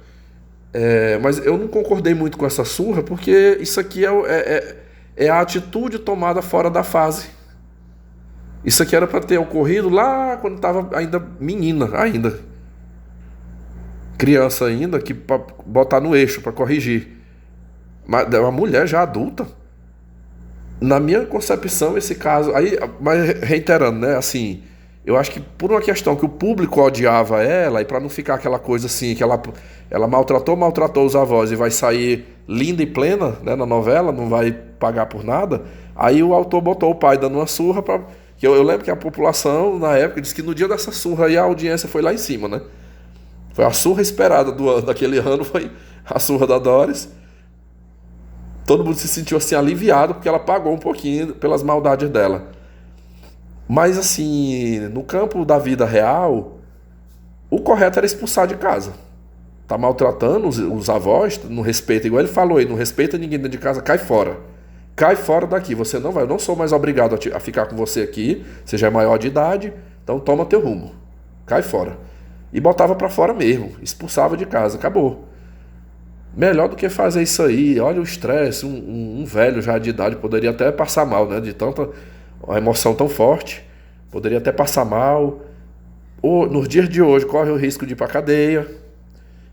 mas eu não concordei muito com essa surra, porque isso aqui é a atitude tomada fora da fase. Isso aqui era para ter ocorrido lá quando estava ainda menina, criança ainda, que pra botar no eixo para corrigir. Mas é uma mulher já adulta. Na minha concepção, esse caso. Aí, mas reiterando, né? Assim, eu acho que por uma questão que o público odiava ela, e para não ficar aquela coisa assim, que ela maltratou os avós e vai sair linda e plena, né, na novela, não vai pagar por nada. Aí o autor botou o pai dando uma surra para. Eu lembro que a população, na época, disse que no dia dessa surra aí a audiência foi lá em cima, né? Foi a surra esperada daquele ano, foi a surra da Doris. Todo mundo se sentiu assim aliviado porque ela pagou um pouquinho pelas maldades dela. Mas assim, no campo da vida real, o correto era expulsar de casa. Tá maltratando os avós, não respeita, igual ele falou aí, não respeita ninguém dentro de casa, cai fora. Cai fora daqui, você não vai, eu não sou mais obrigado a ficar com você aqui, você já é maior de idade, então toma teu rumo. Cai fora. E botava pra fora mesmo, expulsava de casa, acabou. Melhor do que fazer isso aí. Olha o estresse, um velho já de idade poderia até passar mal, né? De tanta uma emoção tão forte, poderia até passar mal. Ou nos dias de hoje corre o risco de ir pra cadeia.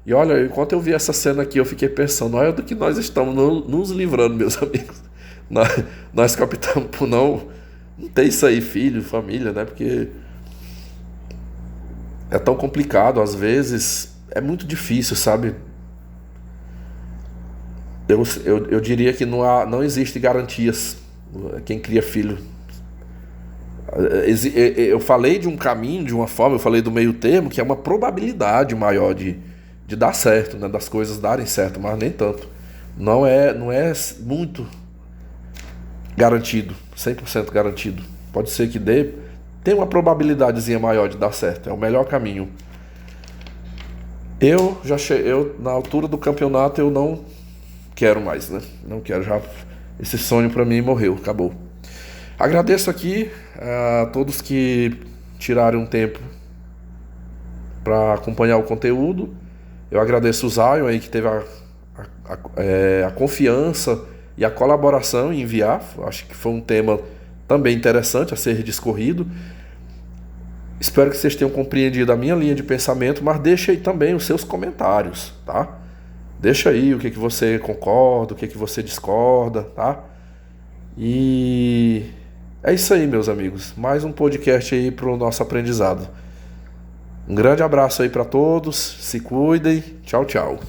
E olha, enquanto eu vi essa cena aqui, eu fiquei pensando, olha do que nós estamos nos livrando, meus amigos. Nós que optamos por não ter isso aí, filho, família, né? Porque é tão complicado, às vezes é muito difícil, sabe? Eu diria que não existe garantias quem cria filho. Eu falei de um caminho, de uma forma, eu falei do meio termo, que é uma probabilidade maior de dar certo, né, das coisas darem certo, mas nem tanto. Não é muito garantido, 100% garantido. Pode ser que tem uma probabilidadezinha maior de dar certo, é o melhor caminho. Eu na altura do campeonato eu não quero mais, né? Não quero, já esse sonho para mim morreu, acabou. Agradeço aqui a todos que tiraram um tempo para acompanhar o conteúdo. Eu agradeço o Zion aí que teve a confiança e a colaboração em enviar. Acho que foi um tema também interessante a ser discorrido. Espero que vocês tenham compreendido a minha linha de pensamento, mas deixe aí também os seus comentários, tá? Deixa aí o que você concorda, o que você discorda, tá? E é isso aí, meus amigos. Mais um podcast aí pro nosso aprendizado. Um grande abraço aí para todos. Se cuidem. Tchau, tchau.